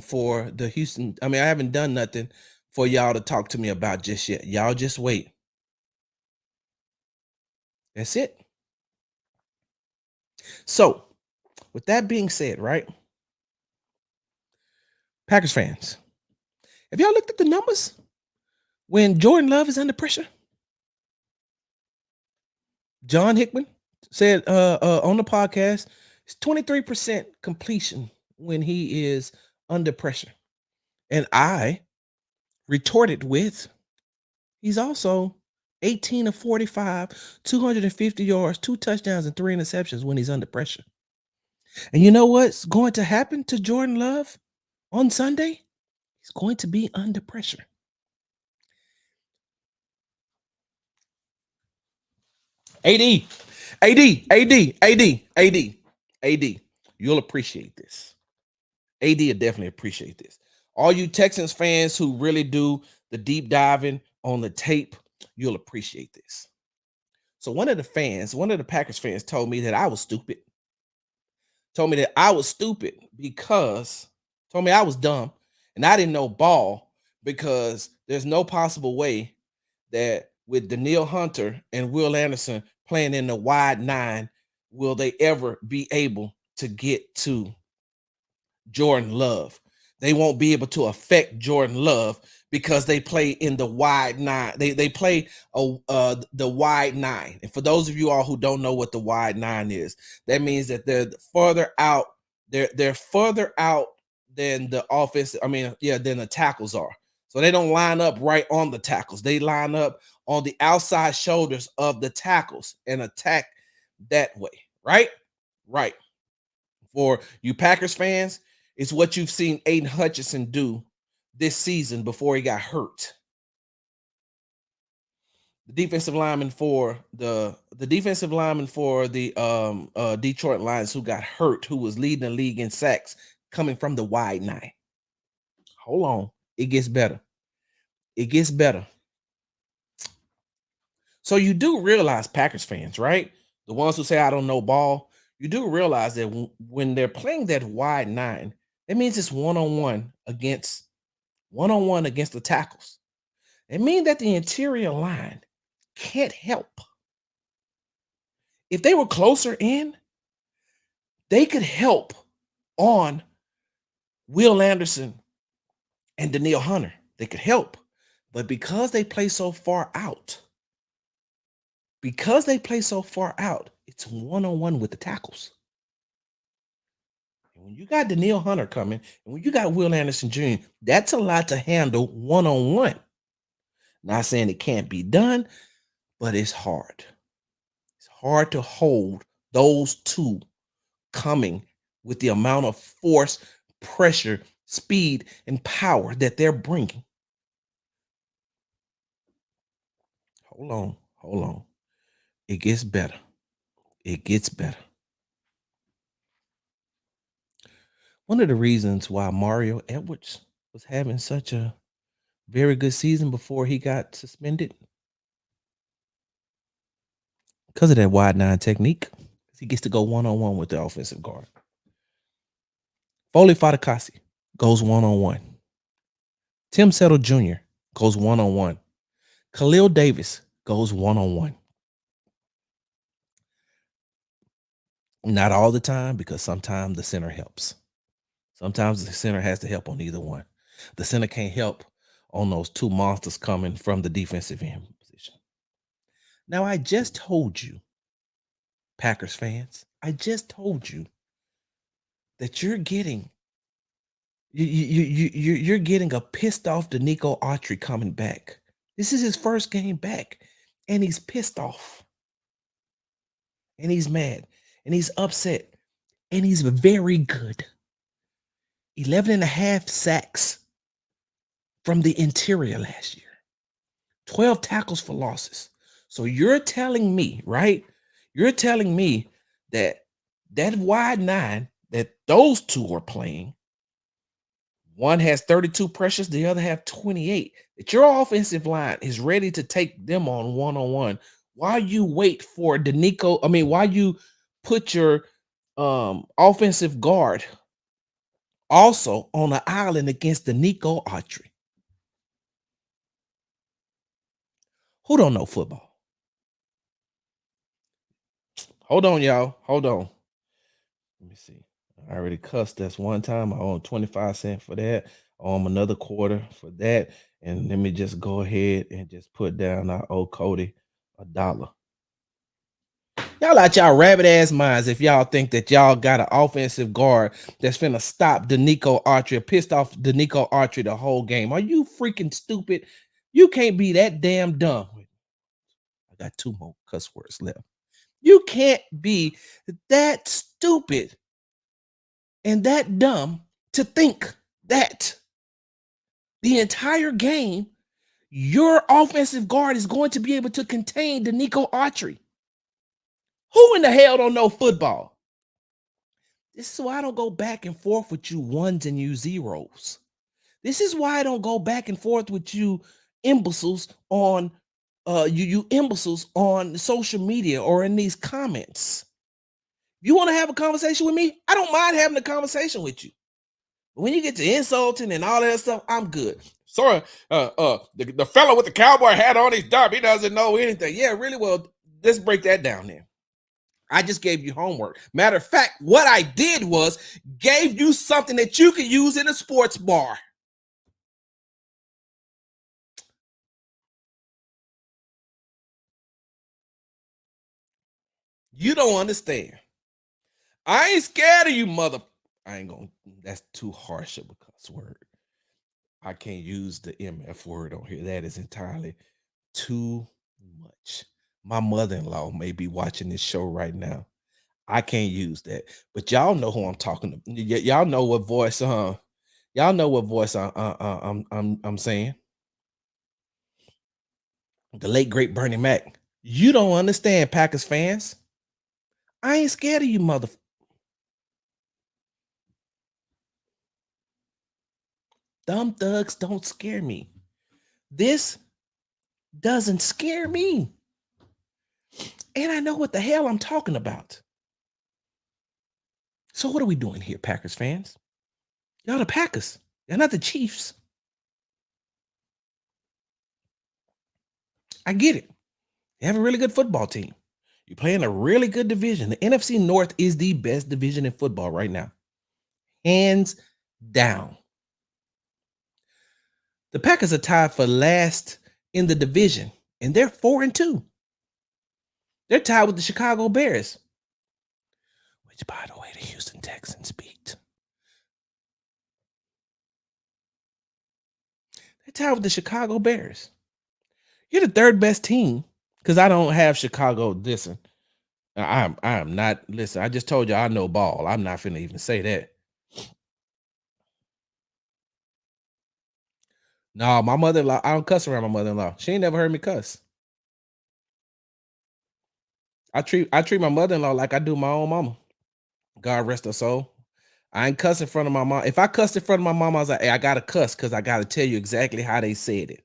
for the Houston. I haven't done nothing for y'all to talk to me about just yet. Y'all just wait. That's it. So, with that being said, right? Packers fans, have y'all looked at the numbers when Jordan Love is under pressure? John Hickman said on the podcast, it's 23% completion when he is under pressure. And I retorted with, he's also 18 of 45, 250 yards, 2 touchdowns, and 3 interceptions when he's under pressure. And you know what's going to happen to Jordan Love on Sunday? He's going to be under pressure. AD, you'll appreciate this. AD will definitely appreciate this. All you Texans fans who really do the deep diving on the tape, you'll appreciate this. So one of the Packers fans told me that I was stupid. Told me I was dumb And I didn't know ball because there's no possible way that with Daniil Hunter and Will Anderson playing in the wide nine, will they ever be able to get to Jordan Love. They won't be able to affect Jordan Love because they play in the wide nine. They play the wide nine. And for those of you all who don't know what the wide nine is, that means that they're further out. They're further out than the offense. I mean, yeah, than the tackles are. So they don't line up right on the tackles. They line up on the outside shoulders of the tackles and attack that way. Right? Right. For you Packers fans, it's what you've seen Aiden Hutchinson do this season before he got hurt. The defensive lineman for the Detroit Lions who got hurt, who was leading the league in sacks, coming from the wide nine. Hold on, it gets better. It gets better. So you do realize, Packers fans, right? The ones who say I don't know ball, you do realize that when they're playing that wide nine, it means it's one-on-one against the tackles. It means that the interior line can't help. If they were closer in, they could help on Will Anderson and Daniil Hunter. They could help. But because they play so far out, it's one-on-one with the tackles. And when you got Daniil Hunter coming, and when you got Will Anderson Jr., that's a lot to handle one-on-one. Not saying it can't be done, but it's hard. It's hard to hold those two coming with the amount of force, pressure, speed, and power that they're bringing. Hold on. It gets better. It gets better. One of the reasons why Mario Edwards was having such a very good season before he got suspended, because of that wide nine technique, he gets to go one-on-one with the offensive guard. Foley Fatukasi goes one-on-one. Tim Settle Jr. goes one-on-one. Khalil Davis goes one-on-one. Not all the time, because sometimes the center helps. Sometimes the center has to help on either one. The center can't help on those two monsters coming from the defensive end position. Now, I just told you, Packers fans, that you're getting you're getting a pissed off Danico Autry coming back. This is his first game back, and he's pissed off, and he's mad, and he's upset, and he's very good. 11 and a half sacks from the interior last year. 12 tackles for losses. So you're telling me, right? You're telling me that wide nine that those two are playing, one has 32 pressures, the other have 28, that your offensive line is ready to take them on one-on-one while you wait for while you put your offensive guard also on the island against Danico Autry. Who don't know football? Hold on, y'all. Hold on. Let me see. I already cussed us one time. I own 25 cents for that. I own another quarter for that. And let me just go ahead and just put down our old Cody $1. Y'all out y'all rabbit ass minds if y'all think that y'all got an offensive guard that's finna stop Danico Autry or pissed off Danico Autry the whole game. Are you freaking stupid? You can't be that damn dumb. I got 2 more cuss words left. You can't be that stupid and that dumb to think that the entire game your offensive guard is going to be able to contain Danico Autry. Who in the hell don't know football? This is why I don't go back and forth with you ones and you zeros. This is why I don't go back and forth with you imbeciles on you imbeciles on social media or in these comments. You want to have a conversation with me? I don't mind having a conversation with you. But when you get to insulting and all that stuff, I'm good. Sorry, the fellow with the cowboy hat on his job, he doesn't know anything. Yeah, really well. Let's break that down then. I just gave you homework. Matter of fact, what I did was gave you something that you can use in a sports bar. You don't understand. I ain't scared of you, mother. I ain't gonna. That's too harsh of a cuss word. I can't use the MF word on here. That is entirely too much. My mother-in-law may be watching this show right now. I can't use that. But y'all know who I'm talking to. Y'all know what voice y'all know what voice I'm saying. The late great Bernie Mac. You don't understand, Packers fans. I ain't scared of you, mother. Dumb thugs don't scare me. This doesn't scare me. And I know what the hell I'm talking about. So what are we doing here, Packers fans? Y'all the Packers. You're not the Chiefs. I get it. You have a really good football team. You play in a really good division. The NFC North is the best division in football right now. Hands down. The Packers are tied for last in the division, and they're 4-2. They're tied with the Chicago Bears, which, by the way, the Houston Texans beat. They're tied with the Chicago Bears. You're the third best team because I don't have Chicago. Listen, I am not. Listen, I just told you I know ball. I'm not finna even say that. No, my mother-in-law. I don't cuss around my mother-in-law. She ain't never heard me cuss. I treat my mother-in-law like I do my own mama. God rest her soul. I ain't cuss in front of my mom. If I cussed in front of my mom, I was like, hey, I gotta cuss because I gotta tell you exactly how they said it.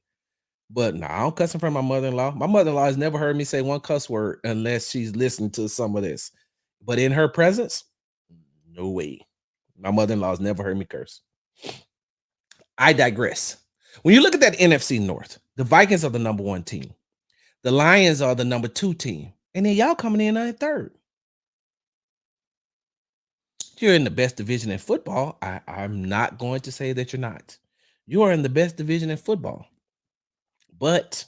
But no, I don't cuss in front of my mother-in-law. My mother-in-law has never heard me say one cuss word unless she's listening to some of this. But in her presence, no way. My mother-in-law has never heard me curse. I digress. When you look at that NFC North, the Vikings are the number one team. The Lions are the number two team. And then y'all coming in at third. You're in the best division in football. I'm not going to say that you're not. You are in the best division in football. But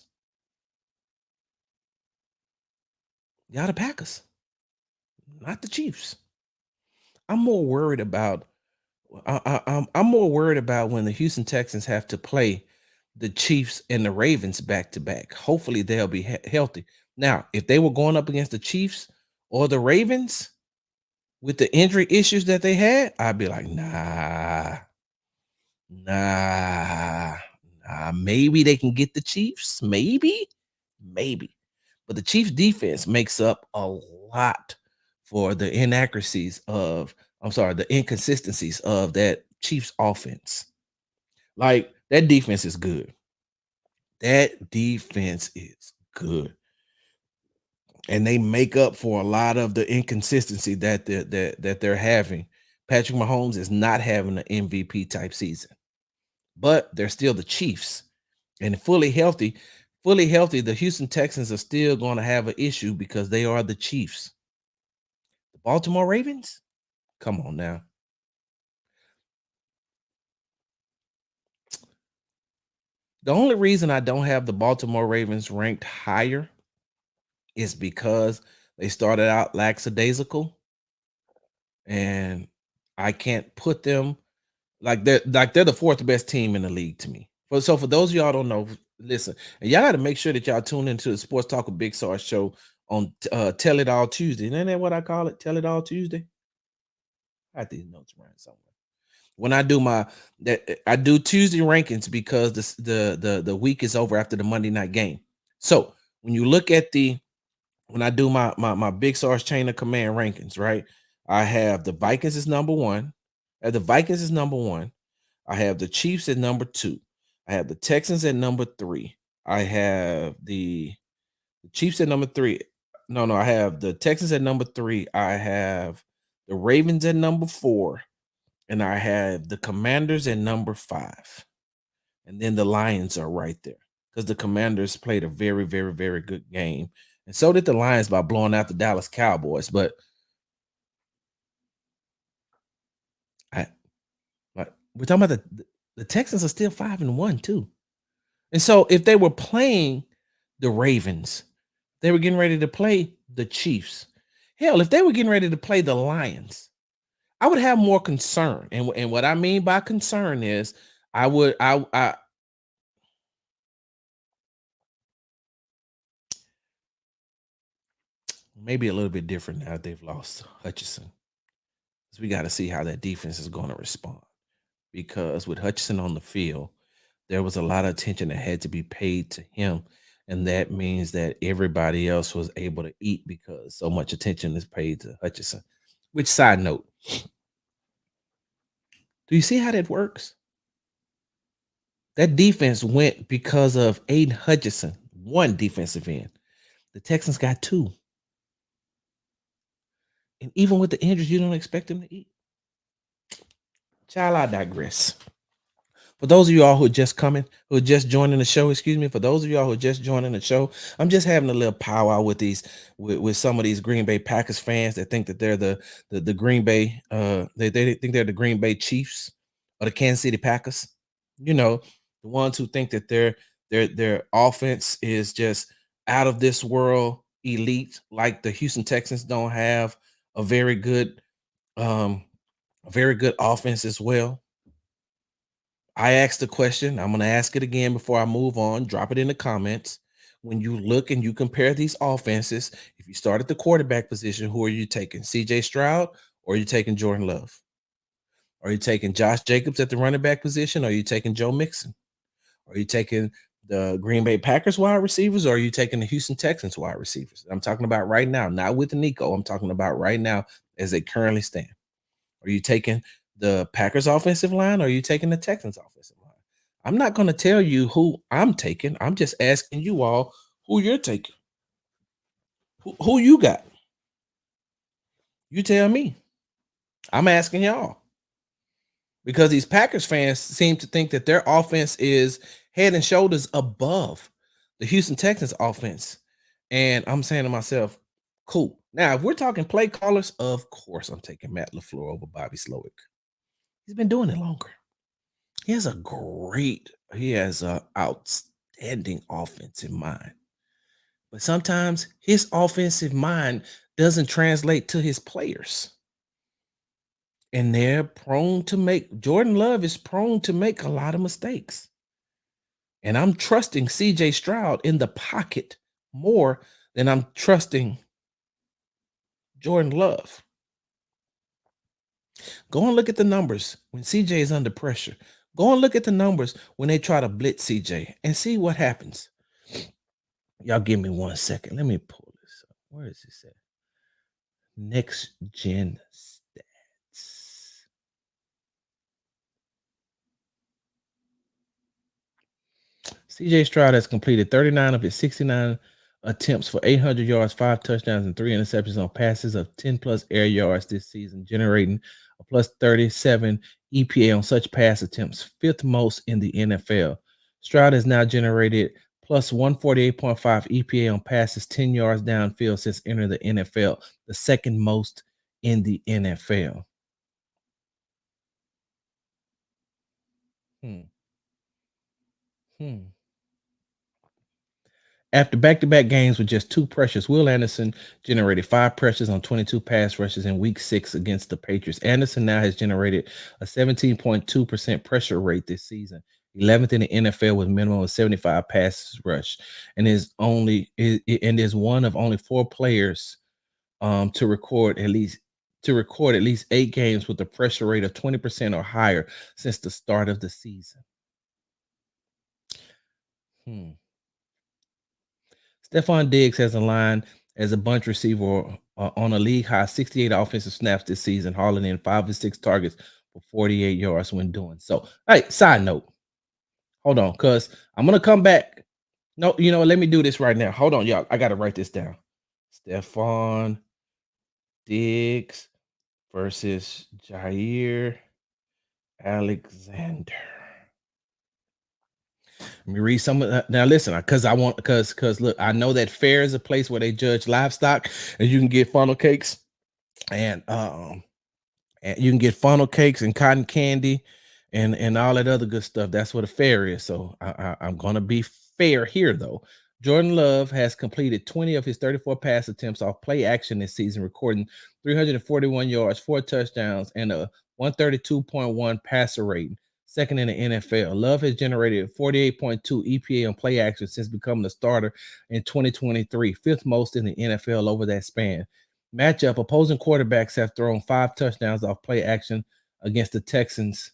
y'all the Packers, not the Chiefs. I'm more worried about I'm more worried about when the Houston Texans have to play the Chiefs and the Ravens back to back. Hopefully they'll be healthy. Now, if they were going up against the Chiefs or the Ravens with the injury issues that they had, I'd be like, nah. Maybe they can get the Chiefs. Maybe. But the Chiefs defense makes up a lot for the inaccuracies of, I'm sorry, the inconsistencies of that Chiefs offense. Like that defense is good. That defense is good. And they make up for a lot of the inconsistency that they're having. Patrick Mahomes is not having an MVP type season, but they're still the Chiefs. And fully healthy, the Houston Texans are still going to have an issue because they are the Chiefs. The Baltimore Ravens? Come on now. The only reason I don't have the Baltimore Ravens ranked higher is because they started out lackadaisical, and I can't put them they're the fourth best team in the league to me. For those of y'all don't know, listen, and y'all got to make sure that y'all tune into the Sports Talk with Big Sarge show on Tell It All Tuesday. Isn't that what I call it? Tell It All Tuesday. I got these notes around somewhere. When I do I do Tuesday rankings because the week is over after the Monday night game. So when you look at when I do my Big Sarge chain of command rankings, right? I have the Vikings is number one. The Vikings is number one. I have the Chiefs at number two. I have the Texans at number three. I have the Chiefs at number three. No, I have the Texans at number three. I have the Ravens at number four. and I have the Commanders at number 5. And then the Lions are right there because the Commanders played a very, very, very good game. And so did the Lions by blowing out the Dallas Cowboys. But I like we're talking about the Texans are still 5-1 too. And so if they were playing the Ravens, they were getting ready to play the Chiefs. Hell, if they were getting ready to play the Lions, I would have more concern. And what I mean by concern is I maybe a little bit different now that they've lost Hutchinson. So we got to see how that defense is going to respond. Because with Hutchinson on the field, there was a lot of attention that had to be paid to him. And that means that everybody else was able to eat because so much attention is paid to Hutchinson. Which side note, do you see how that works? That defense went because of Aiden Hutchinson, one defensive end. The Texans got two. And even with the injuries, you don't expect them to eat. Child, I digress. For those of y'all who are just coming, who are just joining the show, excuse me, for those of y'all who are just joining the show, I'm just having a little powwow with with some of these Green Bay Packers fans that think that they're the Green Bay, they think they're the Green Bay Chiefs or the Kansas City Packers. You know, the ones who think that their offense is just out of this world elite, like the Houston Texans don't have a very good um a very good offense as well. I asked the question. I'm going to ask it again before I move on. Drop it in the comments. When you look and you compare these offenses, if you start at the quarterback position, who are you taking? CJ Stroud or are you taking Jordan Love? Are you taking Josh Jacobs at the running back position? Or are you taking Joe Mixon? Are you taking the Green Bay Packers wide receivers or are you taking the Houston Texans wide receivers? I'm talking about right now, not with Nico. I'm talking about right now as they currently stand. Are you taking the Packers offensive line or are you taking the Texans offensive line? I'm not going to tell you who I'm taking. I'm just asking you all who you're taking. Who you got? You tell me. I'm asking y'all because these Packers fans seem to think that their offense is head and shoulders above the Houston Texans offense. And I'm saying to myself, cool. Now, if we're talking play callers, of course I'm taking Matt LaFleur over Bobby Slowick. He's been doing it longer. He has a outstanding offensive mind. But sometimes his offensive mind doesn't translate to his players. And they're prone to make Jordan Love is prone to make a lot of mistakes. And I'm trusting CJ Stroud in the pocket more than I'm trusting Jordan Love. Go and look at the numbers when CJ is under pressure. Go and look at the numbers when they try to blitz CJ and see what happens. Y'all give me 1 second. Let me pull this up. Where is this at? Next gen stats. CJ Stroud has completed 39 of his 69 attempts for 800 yards, 5 touchdowns, and 3 interceptions on passes of 10 plus air yards this season, generating a plus 37 EPA on such pass attempts, fifth most in the NFL. Stroud has now generated plus 148.5 EPA on passes 10 yards downfield since entering the NFL, the second most in the NFL. Hmm. Hmm. After back-to-back games with just 2 pressures, Will Anderson generated 5 pressures on 22 pass rushes in Week 6 against the Patriots. Anderson now has generated a 17.2% pressure rate this season, 11th in the NFL with minimum of 75 passes rushed, and is one of only 4 players to record at least 8 games with a pressure rate of 20% or higher since the start of the season. Stephon Diggs has a line as a bunch receiver on a league high 68 offensive snaps this season, hauling in 5 of 6 targets for 48 yards when doing so. Hey, side note, hold on, because I'm gonna come back. No, let me do this right now. Hold on, y'all. I gotta write this down. Stephon Diggs versus Jair Alexander. Let me read some of that. Now listen, because look, I know that fair is a place where they judge livestock and you can get funnel cakes and you can get funnel cakes and cotton candy and all that other good stuff. That's what a fair is. So I'm gonna be fair here though. Jordan Love has completed 20 of his 34 pass attempts off play action this season, recording 341 yards, 4 touchdowns, and a 132.1 passer rating, second in the NFL. Love has generated 48.2 EPA on play action since becoming a starter in 2023, fifth most in the NFL over that span. Matchup: opposing quarterbacks have thrown 5 touchdowns off play action against the Texans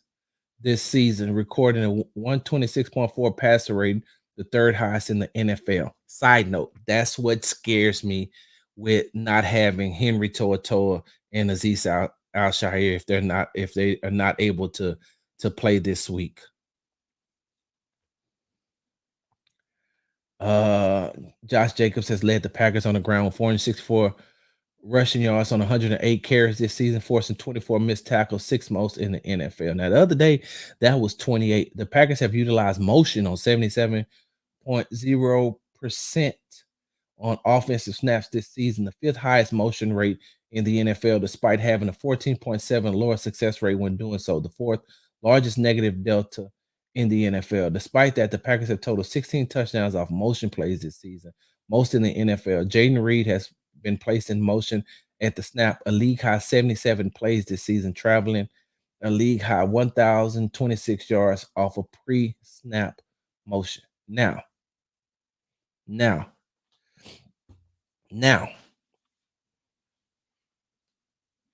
this season, recording a 126.4 passer rating, the third highest in the NFL. Side note, that's what scares me with not having Henry To'oTo'o and Azeez Al-Shaair if they are not able to play this week. Josh Jacobs has led the Packers on the ground with 464 rushing yards on 108 carries this season, forcing 24 missed tackles, sixth most in the NFL. Now, the other day, that was 28. The Packers have utilized motion on 77.0% on offensive snaps this season, the fifth highest motion rate in the NFL, despite having a 14.7 lower success rate when doing so, the fourth largest negative delta in the NFL. Despite that, the Packers have totaled 16 touchdowns off motion plays this season, most in the NFL. Jaden Reed has been placed in motion at the snap, a league high 77 plays this season, traveling a league high 1,026 yards off a pre-snap motion. Now, now, now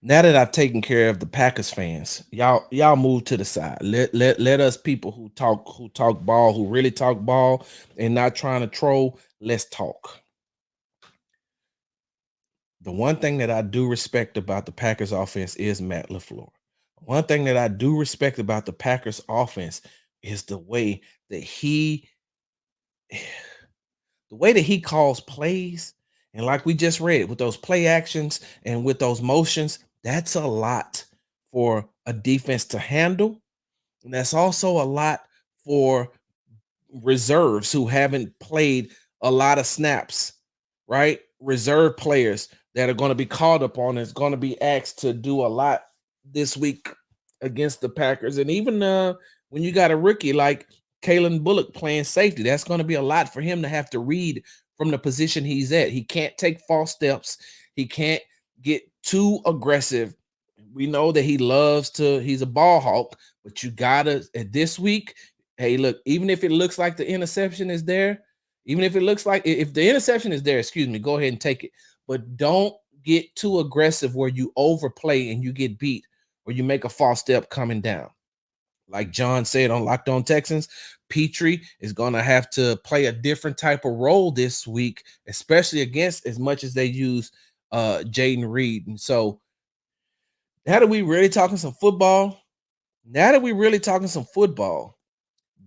that I've taken care of the Packers fans, y'all move to the side. Let us people who talk ball, who really talk ball and not trying to troll, let's talk. The one thing that I do respect about the Packers offense is Matt LaFleur. One thing that I do respect about the Packers offense is the way that he calls plays. And like we just read, with those play actions and with those motions, that's a lot for a defense to handle. And that's also a lot for reserves who haven't played a lot of snaps, right? Reserve players that are going to be called upon is going to be asked to do a lot this week against the Packers. And even when you got a rookie like Kalen Bullock playing safety, that's going to be a lot for him to have to read from the position he's at. He can't take false steps. He can't get too aggressive. We know that he's a ball hawk, but you gotta at this week. Hey, look, even if it looks like the interception is there, even if it looks like if the interception is there, excuse me, go ahead and take it. But don't get too aggressive where you overplay and you get beat or you make a false step coming down. Like John said on Locked On Texans, Petrie is going to have to play a different type of role this week, especially against as much as they use Jaden Reed. And so now that we really talking some football,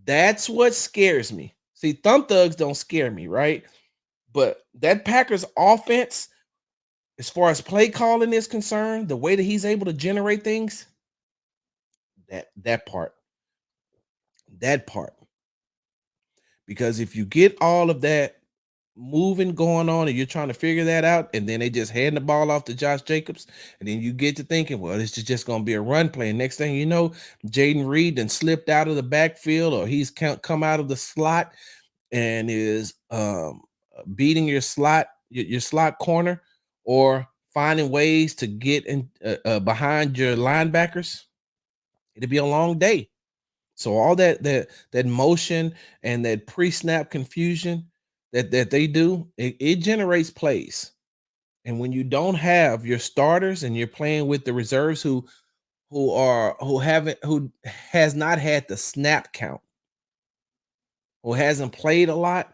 that's what scares me. See, Thumb Thugs don't scare me, right? But that Packers offense, as far as play calling is concerned, the way that he's able to generate things, that part. Because if you get all of that moving going on and you're trying to figure that out, and then they just hand the ball off to Josh Jacobs, and then you get to thinking, well, this is just going to be a run play. And next thing you know, Jaden Reed then slipped out of the backfield, or he's come out of the slot and is beating your slot corner, or finding ways to get in behind your linebackers. It'll be a long day. So all that motion and that pre-snap confusion that they do, it generates plays. And when you don't have your starters and you're playing with the reserves who has not had the snap count, who hasn't played a lot,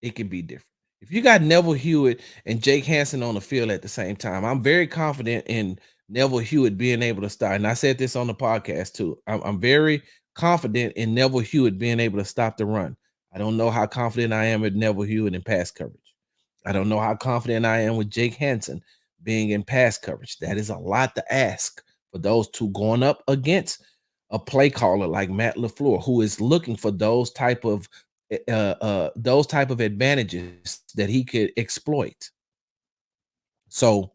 it can be different. If you got Neville Hewitt and Jake Hansen on the field at the same time, I'm very confident in Neville Hewitt being able to start. And I said this on the podcast too. I'm very confident in Neville Hewitt being able to stop the run. I don't know how confident I am with Neville Hewitt in pass coverage. I don't know how confident I am with Jake Hansen being in pass coverage. That is a lot to ask for those two going up against a play caller like Matt LaFleur, who is looking for those type of advantages that he could exploit. So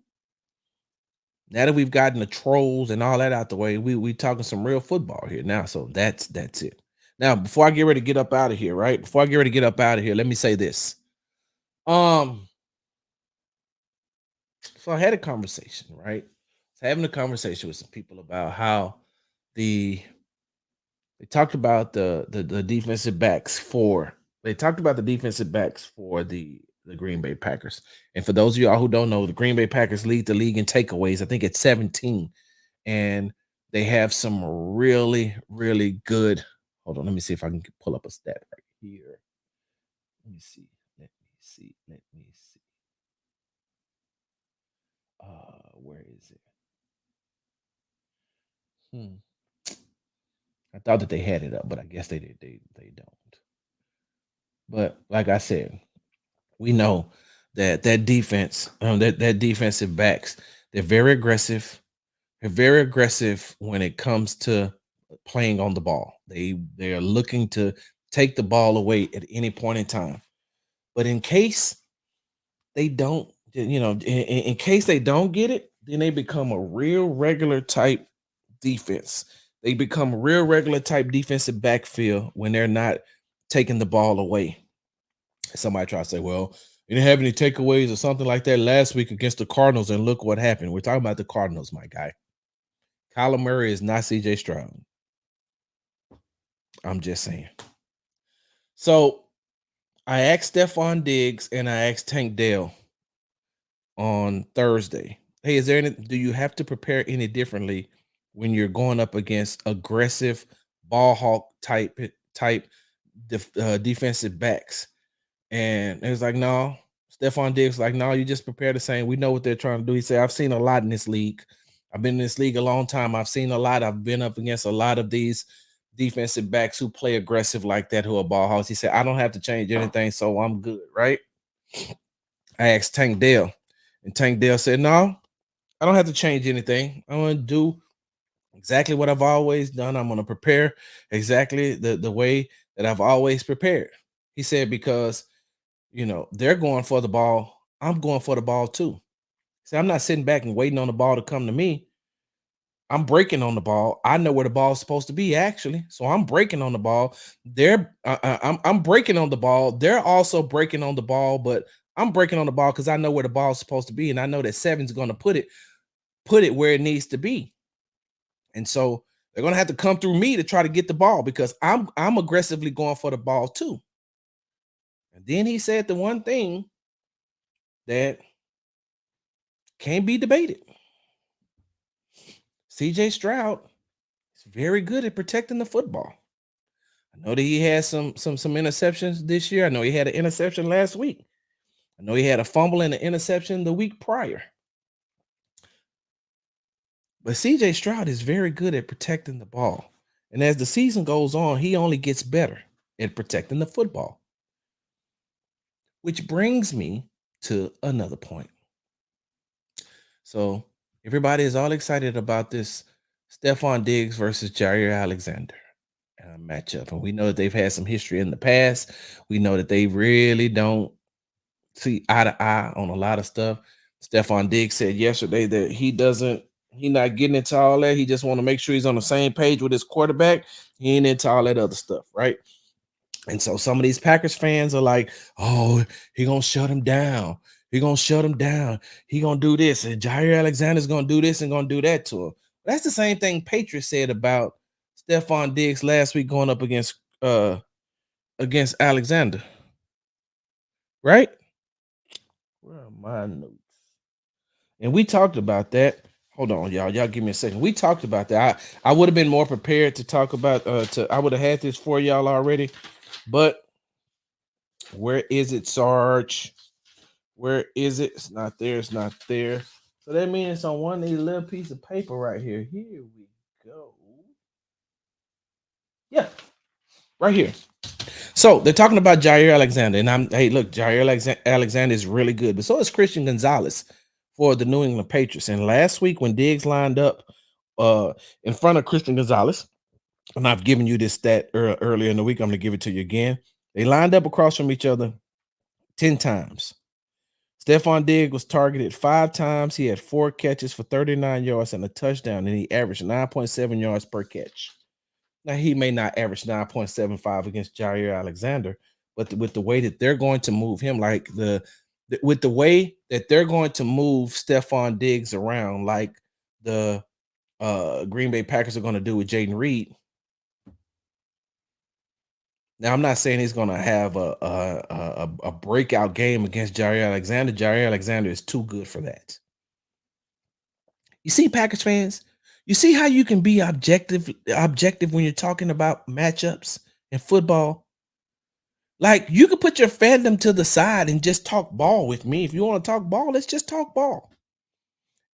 now that we've gotten the trolls and all that out the way, we talking some real football here now. So that's it. Now, before I get ready to get up out of here, right? Before I get ready to get up out of here, let me say this. Um, so I had a conversation, right? I was having a conversation with some people about how the they talked about the defensive backs for they talked about the defensive backs for the Green Bay Packers. And for those of y'all who don't know, the Green Bay Packers lead the league in takeaways. I think it's 17. And they have some really, really good. Hold on, let me see if I can pull up a stat right here. Let me see. Let me see. Let me see. Where is it? Hmm. I thought that they had it up, but I guess they did. They don't. But like I said, we know that defense, that defensive backs, they're very aggressive. They're very aggressive when it comes to playing on the ball. They're looking to take the ball away at any point in time. But in case they don't, in case they don't get it, then they become a real regular type defense. They become a real regular type defensive backfield when they're not taking the ball away. Somebody try to say, well, you didn't have any takeaways or something like that last week against the Cardinals, and look what happened. We're talking about the Cardinals, my guy. Kyler Murray is not CJ Stroud. I'm just saying. So I asked Stephon Diggs and I asked Tank Dell on Thursday. Hey, do you have to prepare any differently when you're going up against aggressive ball hawk type defensive backs? And it was like, no. Stephon Diggs like, no, you just prepare the same. We know what they're trying to do. He said, I've seen a lot in this league. I've been in this league a long time. I've seen a lot. I've been up against a lot of these defensive backs who play aggressive like that, who are ball hawks. He said, I don't have to change anything, so I'm good, right? I asked Tank Dell, and Tank Dell said, no, I don't have to change anything. I'm going to do exactly what I've always done. I'm going to prepare exactly the way that I've always prepared. He said, because, they're going for the ball. I'm going for the ball too. See, I'm not sitting back and waiting on the ball to come to me. I'm breaking on the ball. I know where the ball is supposed to be, actually. So I'm breaking on the ball. I'm breaking on the ball. They're also breaking on the ball, but I'm breaking on the ball because I know where the ball is supposed to be, and I know that seven's going to put it where it needs to be. And so they're going to have to come through me to try to get the ball because I'm aggressively going for the ball too. And then he said the one thing that can't be debated. CJ Stroud is very good at protecting the football. I know that he has some interceptions this year. I know he had an interception last week. I know he had a fumble and an interception the week prior. But CJ Stroud is very good at protecting the ball. And as the season goes on, he only gets better at protecting the football. Which brings me to another point. So everybody is all excited about this Stephon Diggs versus Jair Alexander matchup. And we know that they've had some history in the past. We know that they really don't see eye to eye on a lot of stuff. Stephon Diggs said yesterday that he's not getting into all that. He just want to make sure he's on the same page with his quarterback. He ain't into all that other stuff, right? And so some of these Packers fans are like, oh, he gonna shut him down. He gonna shut him down. He gonna do this. And Jair Alexander's gonna do this and gonna do that to him. That's the same thing Patriots said about Stephon Diggs last week going up against Alexander. Right? Where are my notes? And we talked about that. Hold on, y'all. Y'all give me a second. We talked about that. I would have been more prepared to talk about I would have had this for y'all already. But where is it, Sarge? Where is it? It's not there. It's not there. So that means it's on one of these little piece of paper right here. Here we go. Yeah, right here. So they're talking about Jair Alexander, and look, Jair Alexander is really good, but so is Christian Gonzalez for the New England Patriots. And last week when Diggs lined up in front of Christian Gonzalez, and I've given you this stat earlier in the week. I'm going to give it to you again. They lined up across from each other 10 times. Stephon Diggs was targeted 5 times. He had 4 catches for 39 yards and a touchdown, and he averaged 9.7 yards per catch. Now, he may not average 9.75 against Jair Alexander, but with the way that they're going to move him, like with the way that they're going to move Stephon Diggs around, like the Green Bay Packers are going to do with Jaden Reed. Now, I'm not saying he's going to have a breakout game against Jair Alexander. Jair Alexander is too good for that. You see, Packers fans, you see how you can be objective when you're talking about matchups in football. Like, you could put your fandom to the side and just talk ball with me. If you want to talk ball, let's just talk ball.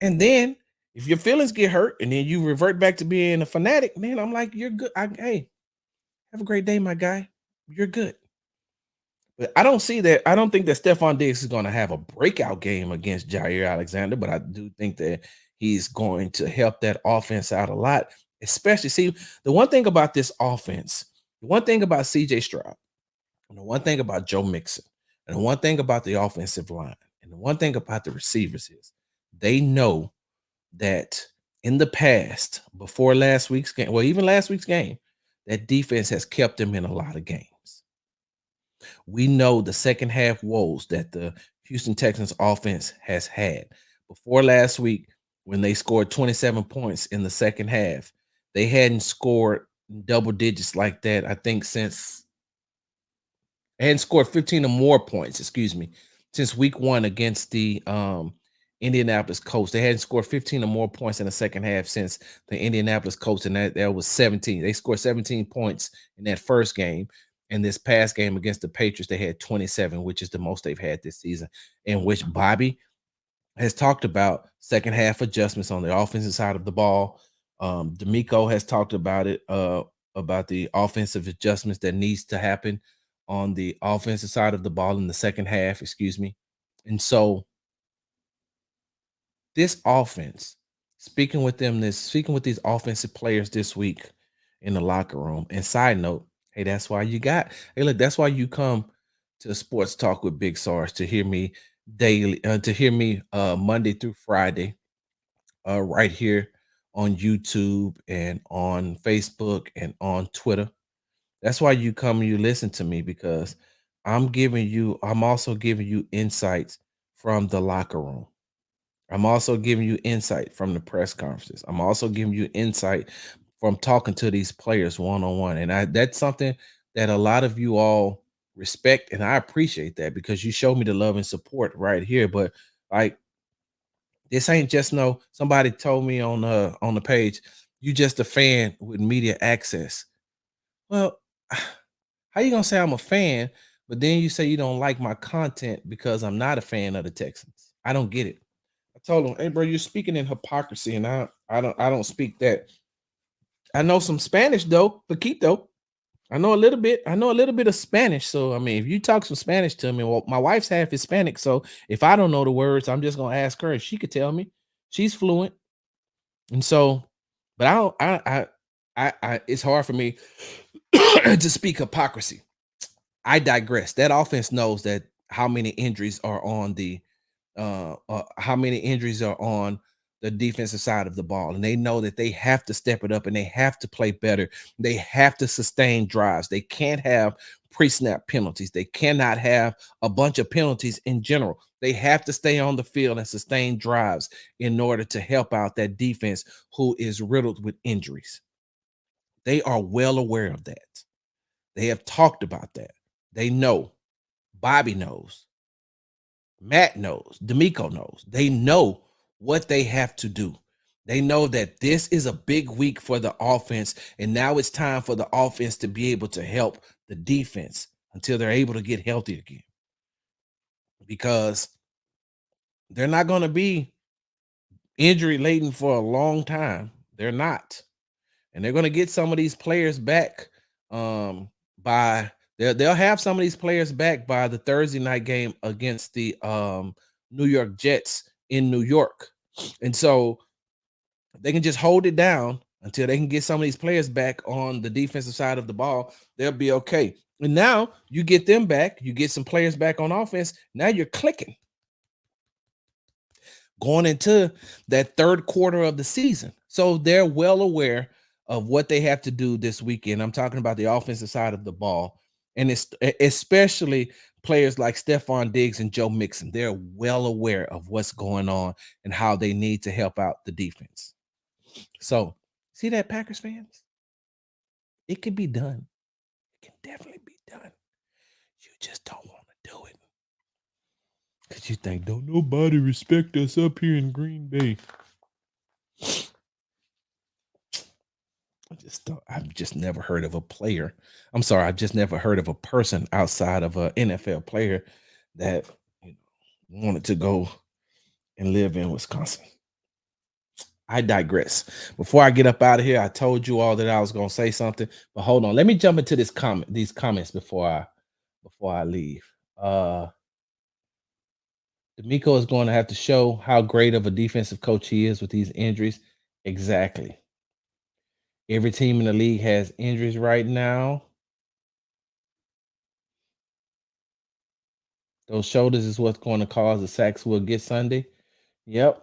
And then if your feelings get hurt and then you revert back to being a fanatic, man, I'm like, you're good. Hey, have a great day, my guy. You're good. But I don't see that. I don't think that Stephon Diggs is going to have a breakout game against Jair Alexander, but I do think that he's going to help that offense out a lot. Especially, see, the one thing about this offense, the one thing about CJ Stroud, and the one thing about Joe Mixon, and the one thing about the offensive line, and the one thing about the receivers is they know that in the past, before last week's game, well, even last week's game, that defense has kept them in a lot of games. We know the second half woes that the Houston Texans offense has had. Before last week, when they scored 27 points in the second half, they hadn't scored double digits like that, I think, since they hadn't scored 15 or more points, since week 1 against the Indianapolis Colts. They hadn't scored 15 or more points in the second half since the Indianapolis Colts, and that was 17. They scored 17 points in that first game. In this past game against the Patriots, they had 27, which is the most they've had this season, in which Bobby has talked about second half adjustments on the offensive side of the ball. D'Amico has talked about it, about the offensive adjustments that needs to happen on the offensive side of the ball in the second half, And so this offense, speaking with these offensive players this week in the locker room. And side note, hey, that's why that's why you come to Sports Talk with Big Sarge, to hear me daily, to hear me Monday through Friday, right here on YouTube and on Facebook and on Twitter. That's why you come and you listen to me, because I'm also giving you insights from the locker room. I'm also giving you insight from the press conferences. I'm also giving you insight from talking to these players one-on-one. And that's something that a lot of you all respect, and I appreciate that, because you show me the love and support right here. But like, this ain't just somebody told me on the page, you just a fan with media access. Well, how you gonna say I'm a fan, but then you say you don't like my content because I'm not a fan of the Texans? I don't get it. I told him, "Hey, bro, you're speaking in hypocrisy, and I don't speak that. I know some Spanish though, poquito. I know a little bit. I know a little bit of Spanish. So I mean, if you talk some Spanish to me, well, my wife's half Hispanic, so if I don't know the words, I'm just gonna ask her, and she could tell me. She's fluent, and so, but I don't. It's hard for me to speak hypocrisy. I digress. That offense knows that how many injuries are on the defensive side of the ball, and they know that they have to step it up and they have to play better. They have to sustain drives. They can't have pre-snap penalties. They cannot have a bunch of penalties in general. They have to stay on the field and sustain drives in order to help out that defense who is riddled with injuries. They are well aware of that. They have talked about that. They know. Bobby knows. Matt knows. D'Amico knows. They know what they have to do. They know that this is a big week for the offense, and now it's time for the offense to be able to help the defense until they're able to get healthy again. Because they're not going to be injury laden for a long time. They're not. And they're going to get some of these players back by they'll have some of these players back by the Thursday night game against the New York Jets in New York. And so they can just hold it down Until they can get some of these players back on the defensive side of the ball, they'll be okay. And now you get them back, you get some players back on offense. Now you're clicking. Going into that third quarter of the season. So they're well aware of what they have to do this weekend. I'm talking about the offensive side of the ball. And it's especially players like Stephon Diggs and Joe Mixon. They're well aware of what's going on and how they need to help out the defense. So, see that, Packers fans? It can be done. It can definitely be done. You just don't want to do it. Because you think, don't nobody respect us up here in Green Bay. I've just never heard of a player. I'm sorry, I've just never heard of a person outside of an NFL player that wanted to go and live in Wisconsin. I digress. Before I get up out of here, I told you all that I was going to say something, but hold on. Let me jump into these comments before I leave. D'Amico is going to have to show how great of a defensive coach he is with these injuries. Exactly. Every team in the league has injuries right now. Those shoulders is what's going to cause the sacks we'll get Sunday. Yep.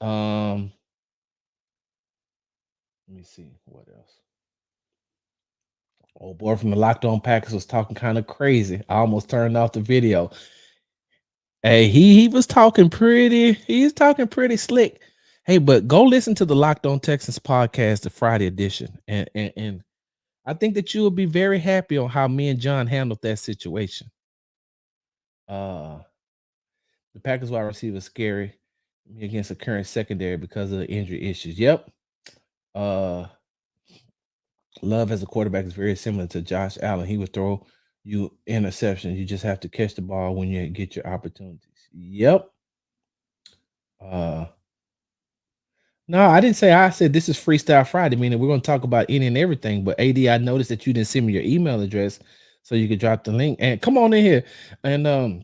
Let me see what else. Old boy from the Locked On Packers was talking kind of crazy. I almost turned off the video. Hey, he was talking pretty. He's talking pretty slick. Hey, but go listen to the Locked On Texans podcast, the Friday edition, and I think that you will be very happy on how me and John handled that situation. The Packers wide receiver scary against the current secondary because of the injury issues. Yep. Love as a quarterback is very similar to Josh Allen. He would throw you interceptions. You just have to catch the ball when you get your opportunities. Yep. No, I didn't say. I said this is Freestyle Friday, meaning we're going to talk about any and everything. But AD, I noticed that you didn't send me your email address, so you could drop the link. And come on in here, and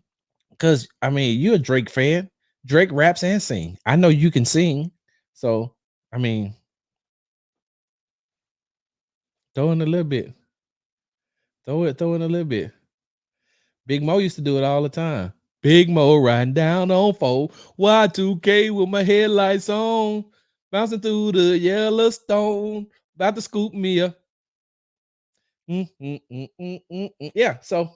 because I mean you're a Drake fan. Drake raps and sing. I know you can sing, so I mean, throw in a little bit. Throw in a little bit. Big Mo used to do it all the time. Big Mo riding down on 4 Y2K with my headlights on, bouncing through the Yellowstone, about to scoop me up. Yeah, so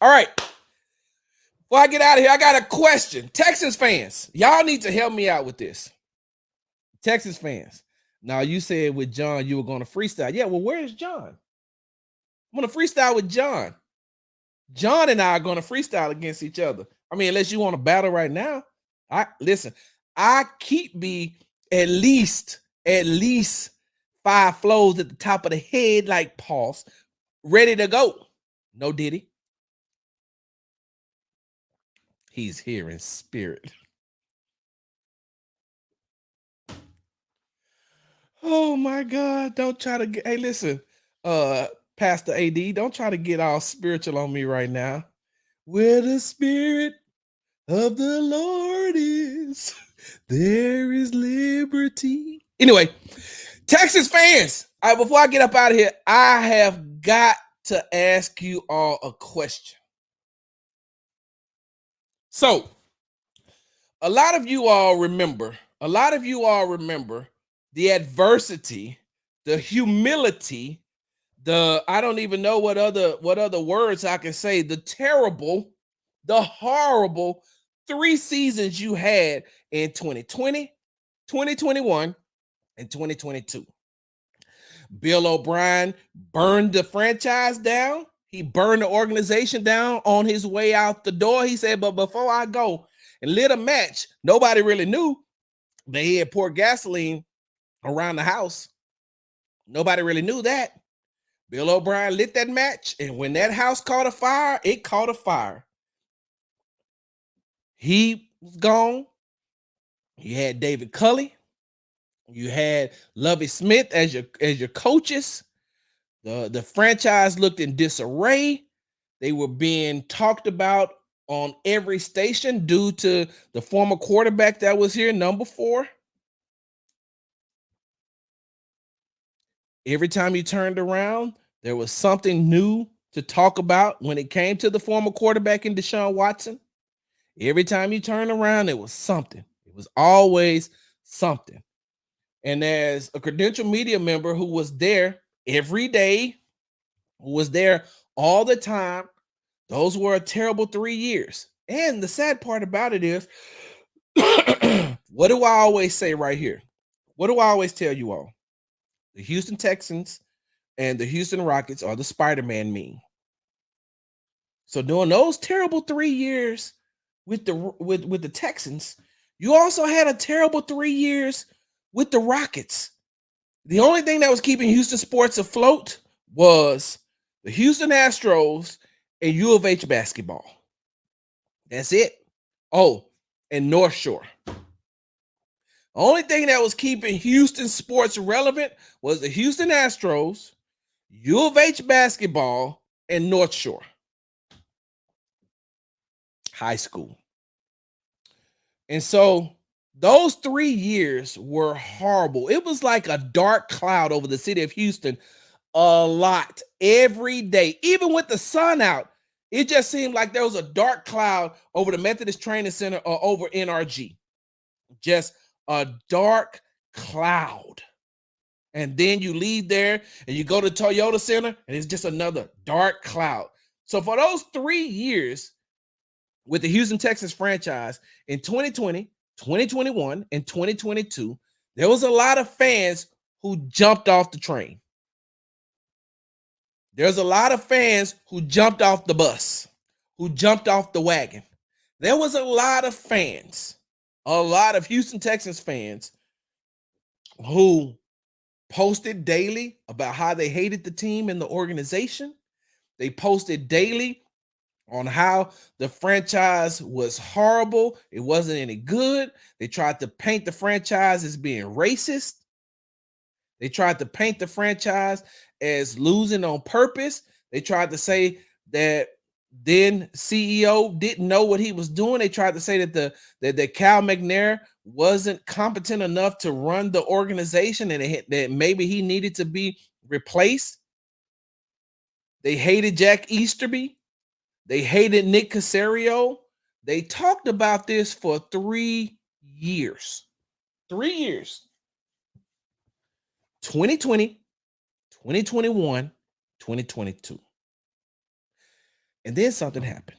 all right. Before I get out of here, I got a question. Texans fans, y'all need to help me out with this. Texans fans. Now, you said with John you were going to freestyle. Yeah, well, where's John? I'm going to freestyle with John. John and I are going to freestyle against each other. I mean, unless you want to battle right now. I keep me at least 5 flows at the top of the head, like pause, ready to go. No Diddy. He's here in spirit. Oh my God. Don't try to get, hey, listen, Pastor AD, don't try to get all spiritual on me right now. Where the spirit of the Lord is, there is liberty. Anyway, Texas fans, before I get up out of here, I have got to ask you all a question. So, a lot of you all remember the adversity, the humility, I don't even know what other words I can say, the terrible, the horrible 3 seasons you had in 2020, 2021, and 2022. Bill O'Brien burned the franchise down. He burned the organization down on his way out the door. He said, but before I go and lit a match, nobody really knew that he had poured gasoline around the house. Nobody really knew that. Bill O'Brien lit that match, and when that house caught a fire, it caught a fire. He was gone. You had David Culley. You had Lovie Smith as your coaches. The franchise looked in disarray. They were being talked about on every station due to the former quarterback that was here, number 4. Every time you turned around, there was something new to talk about when it came to the former quarterback in Deshaun Watson. Every time you turned around, it was something. It was always something. And as a credential media member who was there every day, who was there all the time, those were a terrible 3 years. And the sad part about it is, what do I always say right here? What do I always tell you all? The Houston Texans and the Houston Rockets are the Spider-Man meme. So during those terrible 3 years with the Texans, you also had a terrible 3 years with the Rockets. The only thing that was keeping Houston sports afloat was the Houston Astros and U of H basketball. That's it. Oh, and North Shore. The only thing that was keeping Houston sports relevant was the Houston Astros, U of H basketball, and North Shore High School. And so those 3 years were horrible. It was like a dark cloud over the city of Houston a lot every day. Even with the sun out, it just seemed like there was a dark cloud over the Methodist Training Center or over NRG. Just a dark cloud. And then you leave there and you go to Toyota Center and it's just another dark cloud. So for those 3 years with the Houston Texans franchise in 2020, 2021, and 2022, there was a lot of fans who jumped off the train. There's a lot of fans who jumped off the bus, who jumped off the wagon. There was a lot of fans, a lot of Houston Texans fans who posted daily about how they hated the team and the organization. They posted daily on how the franchise was horrible. It wasn't any good. They tried to paint the franchise as being racist. They tried to paint the franchise as losing on purpose. They tried to say that then CEO didn't know what he was doing. They tried to say that Cal McNair wasn't competent enough to run the organization and that maybe he needed to be replaced. They hated Jack Easterby. They hated Nick Caserio. They talked about this for 3 years. 3 years. 2020, 2021, 2022. And then something happened.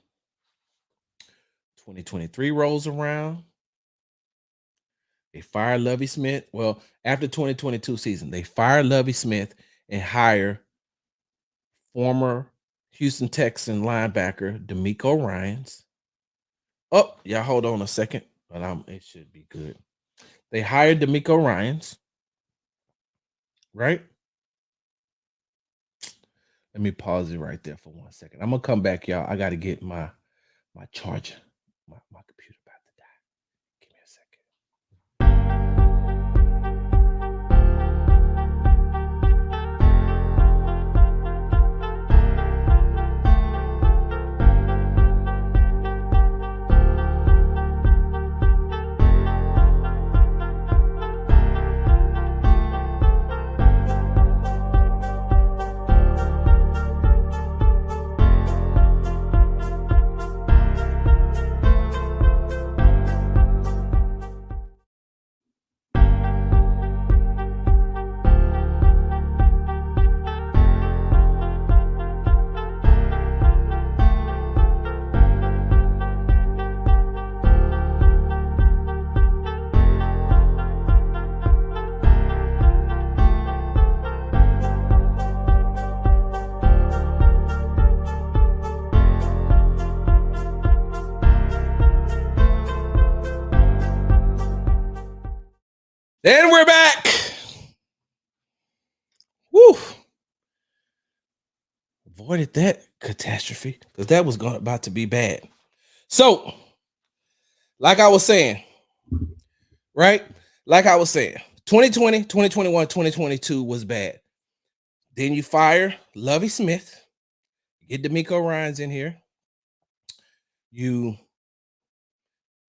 2023 rolls around. They fired Lovie Smith. Well, after 2022 season, they fired Lovie Smith and hire former Houston Texan linebacker DeMeco Ryans. Oh, yeah, hold on a second, but it should be good. They hired DeMeco Ryans, right? Let me pause it right there for 1 second. I'm gonna come back, y'all. I gotta get my charger. My computer about to die. Give me a second. And we're back. Woo. Avoided that catastrophe because that was about to be bad. So, like I was saying, right? Like I was saying, 2020, 2021, 2022 was bad. Then you fire Lovie Smith, get DeMeco Ryans in here.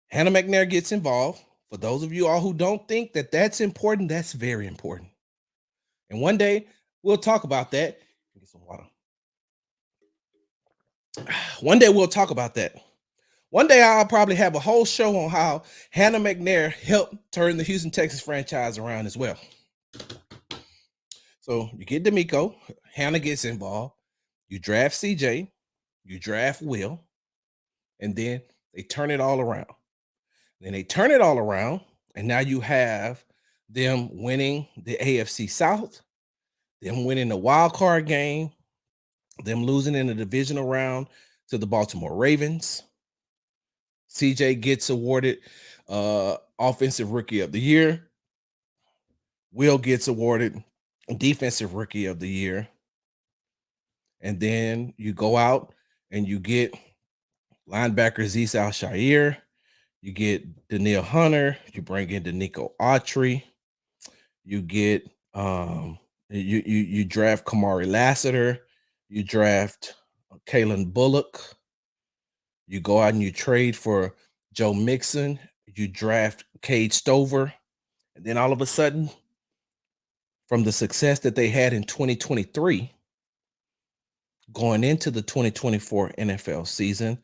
Hannah McNair gets involved. For those of you all who don't think that that's important, that's very important. And one day, we'll talk about that. Get some water. One day we'll talk about that. One day I'll probably have a whole show on how Hannah McNair helped turn the Houston Texans franchise around as well. So you get D'Amico, Hannah gets involved, you draft CJ, you draft Will, and then they turn it all around. Then they turn it all around, and now you have them winning the AFC South, them winning the wild card game, them losing in the divisional round to the Baltimore Ravens. CJ gets awarded Offensive Rookie of the Year. Will gets awarded Defensive Rookie of the Year. And then you go out and you get linebacker Zeus Al-Shaair. You get Danielle Hunter. You bring in Danico Autry. You get you draft Kamari Lassiter. You draft Kalen Bullock. You go out and you trade for Joe Mixon. You draft Cade Stover. And then all of a sudden, from the success that they had in 2023, going into the 2024 NFL season,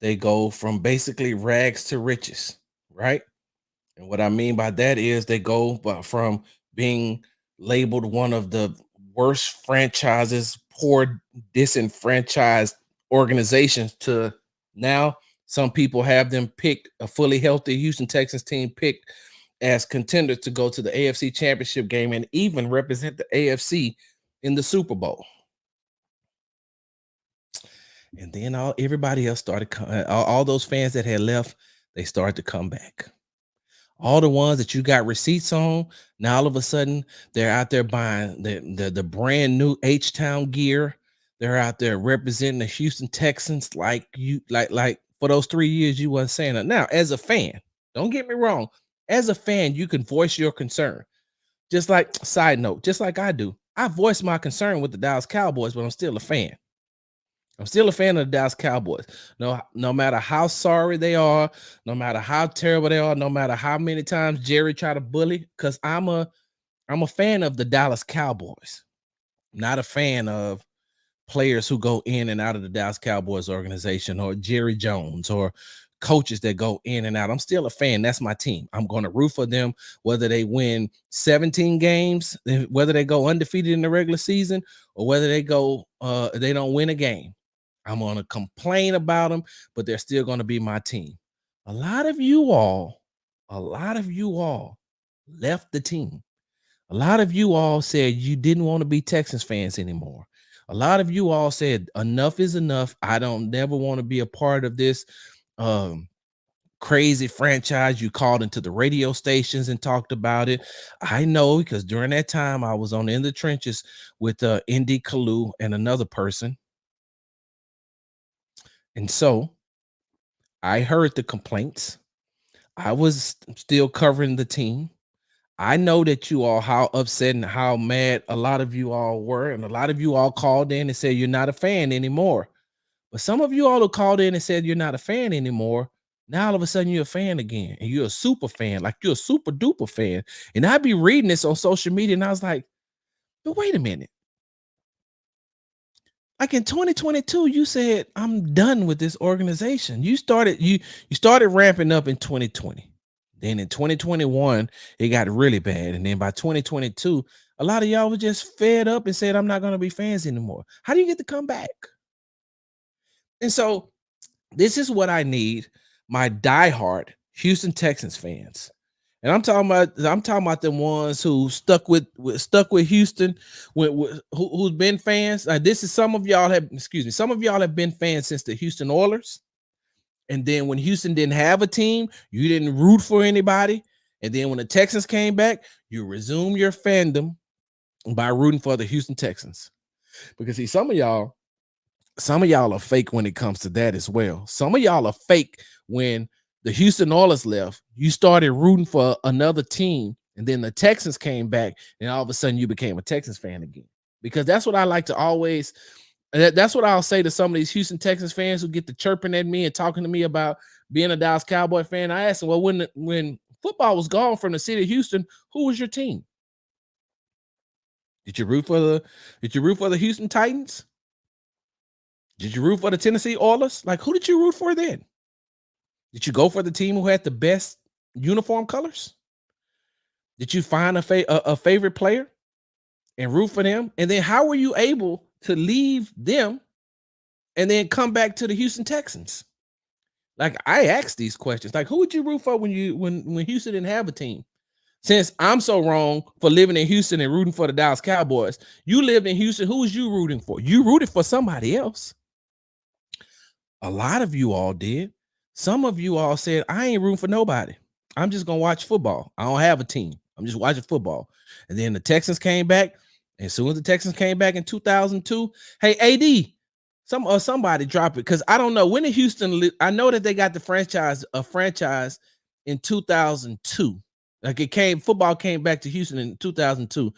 they go from basically rags to riches, right? And what I mean by that is they go from being labeled one of the worst franchises, poor, disenfranchised organizations, to now some people have them picked, a fully healthy Houston Texans team picked as contenders to go to the AFC Championship game and even represent the AFC in the Super Bowl. And then everybody else started, all those fans that had left, they started to come back. All the ones that you got receipts on, now all of a sudden they're out there buying the brand new H-Town gear. They're out there representing the Houston Texans like for those 3 years you wasn't saying that. Now, as a fan, don't get me wrong, as a fan, you can voice your concern. Just like, side note, just like I do. I voice my concern with the Dallas Cowboys, but I'm still a fan. I'm still a fan of the Dallas Cowboys. No matter how sorry they are, no matter how terrible they are, no matter how many times Jerry tried to bully, because I'm a fan of the Dallas Cowboys. I'm not a fan of players who go in and out of the Dallas Cowboys organization, or Jerry Jones, or coaches that go in and out. I'm still a fan. That's my team. I'm going to root for them, whether they win 17 games, whether they go undefeated in the regular season, or whether they don't win a game. I'm going to complain about them, but they're still going to be my team. A lot of you all left the team. A lot of you all said you didn't want to be Texans fans anymore. A lot of you all said enough is enough. I don't never want to be a part of this crazy franchise. You called into the radio stations and talked about it. I know, because during that time I was in the trenches with Indy Kalu and another person. And so I heard the complaints. I was still covering the team. I know that you all, how upset and how mad a lot of you all were. And a lot of you all called in and said you're not a fan anymore. But some of you all who called in and said you're not a fan anymore, now all of a sudden you're a fan again. And you're a super fan, like you're a super duper fan. And I'd be reading this on social media and I was like, but wait a minute. Like in 2022, you said, I'm done with this organization. You started ramping up in 2020. Then in 2021, it got really bad. And then by 2022, a lot of y'all were just fed up and said, I'm not going to be fans anymore. How do you get to come back? And so this is what I need my diehard Houston Texans fans. And I'm talking about the ones who stuck with Houston, who's been fans. This is some of y'all have been fans since the Houston Oilers. And then when Houston didn't have a team, you didn't root for anybody. And then when the Texans came back, you resume your fandom by rooting for the Houston Texans. Because see, some of y'all are fake when it comes to that as well. Some of y'all are fake when the Houston Oilers left. You started rooting for another team, and then the Texans came back, and all of a sudden you became a Texans fan again. Because that's what I like to always, that's what I'll say to some of these Houston Texans fans who get to chirping at me and talking to me about being a Dallas Cowboy fan. I asked them, well, when football was gone from the city of Houston, who was your team? Did you root for the Houston Titans? Did you root for the Tennessee Oilers? Like, who did you root for then? Did you go for the team who had the best uniform colors? Did you find a favorite player and root for them? And then how were you able to leave them and then come back to the Houston Texans? Like, I asked these questions. Like, who would you root for when Houston didn't have a team? Since I'm so wrong for living in Houston and rooting for the Dallas Cowboys, you lived in Houston. Who was you rooting for? You rooted for somebody else. A lot of you all did. Some of you all said, I ain't rooting for nobody. I'm just going to watch football. I don't have a team. I'm just watching football. And then the Texans came back. And as soon as the Texans came back in 2002, hey, AD, somebody drop it. Because I don't know. When did Houston, I know that they got the franchise in 2002. Like football came back to Houston in 2002.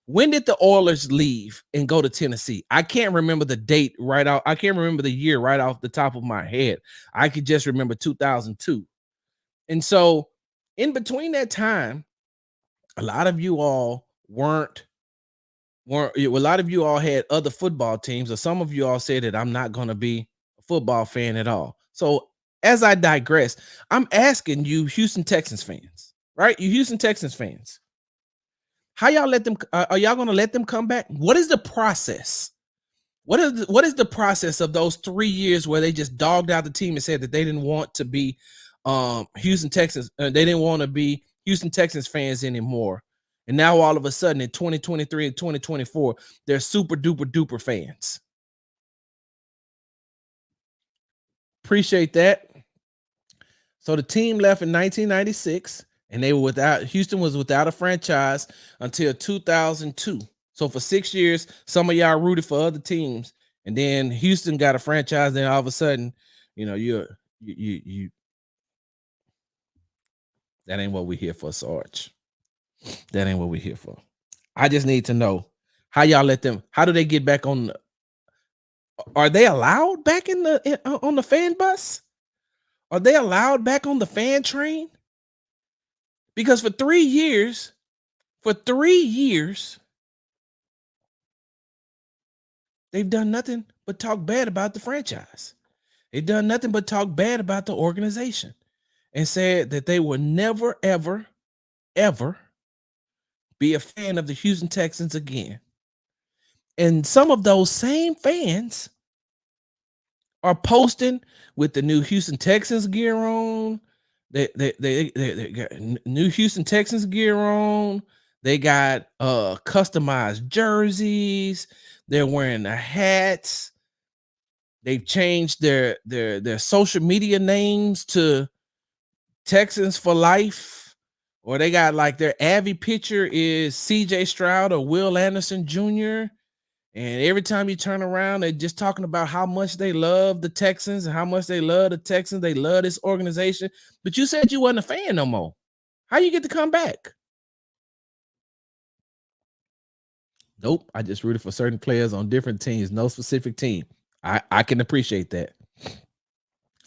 When did the Oilers leave and go to Tennessee? I can't remember the date right out. I can't remember the year right off the top of my head. I could just remember 2002. And so in between that time, a lot of you all a lot of you all had other football teams, or some of you all said that I'm not going to be a football fan at all. So as I digress, I'm asking you Houston Texans fans, right? You Houston Texans fans. How y'all let them? Are y'all going to let them come back? What is the process? What is the process of those 3 years where they just dogged out the team and said that they didn't want to be Houston Texans? They didn't want to be Houston Texans fans anymore. And now all of a sudden in 2023 and 2024, they're super duper duper fans. Appreciate that. So the team left in 1996. And Houston was without a franchise until 2002. So for 6 years, some of y'all rooted for other teams, and then Houston got a franchise. Then all of a sudden, you that ain't what we're here for, Sarge. That ain't what we're here for. I just need to know how y'all let them. How do they get back on? Are they allowed back on the fan bus? Are they allowed back on the fan train? Because for 3 years, they've done nothing but talk bad about the franchise. They've done nothing but talk bad about the organization and said that they will never, ever, ever be a fan of the Houston Texans again. And some of those same fans are posting with the new Houston Texans gear on. They got new Houston Texans gear on. They got customized jerseys. They're wearing the hats. They've changed their social media names to Texans for Life, or they got like their Avi picture is CJ Stroud or Will Anderson Jr. And every time you turn around, they're just talking about how much they love the Texans and how much they love the Texans. They love this organization. But you said you wasn't a fan no more. How you get to come back? Nope. I just rooted for certain players on different teams, no specific team. I can appreciate that.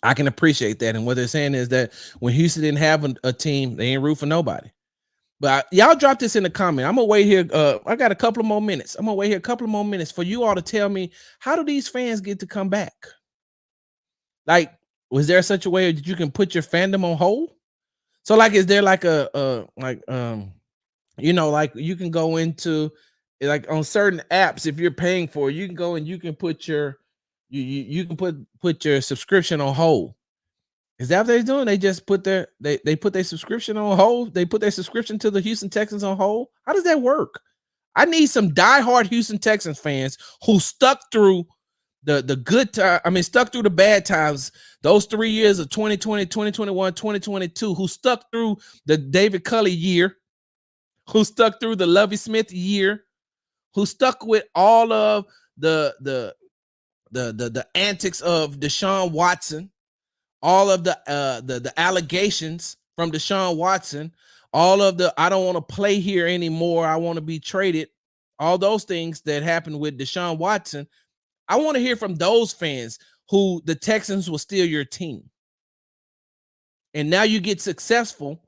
I can appreciate that. And what they're saying is that when Houston didn't have a team, they ain't root for nobody. But y'all drop this in the comment. I'm gonna wait here. I got a couple of more minutes. I'm gonna wait here a couple of more minutes for you all to tell me, how do these fans get to come back? Like, was there such a way that you can put your fandom on hold? So, like, is there like like you can go into, like, on certain apps, if you're paying for it, you can go and you can put your you can put your subscription on hold. Is that what they're doing? They just put their subscription on hold. They put their subscription to the Houston Texans on hold. How does that work? I need some diehard Houston Texans fans who stuck through the good time. I mean, stuck through the bad times. Those 3 years of 2020, 2021, 2022, who stuck through the David Culley year, who stuck through the Lovie Smith year, who stuck with all of the antics of Deshaun Watson, all of the allegations from Deshaun Watson, all of the I don't want to play here anymore, I want to be traded, all those things that happened with Deshaun Watson. I want to hear from those fans who the Texans will steal your team. And now you get successful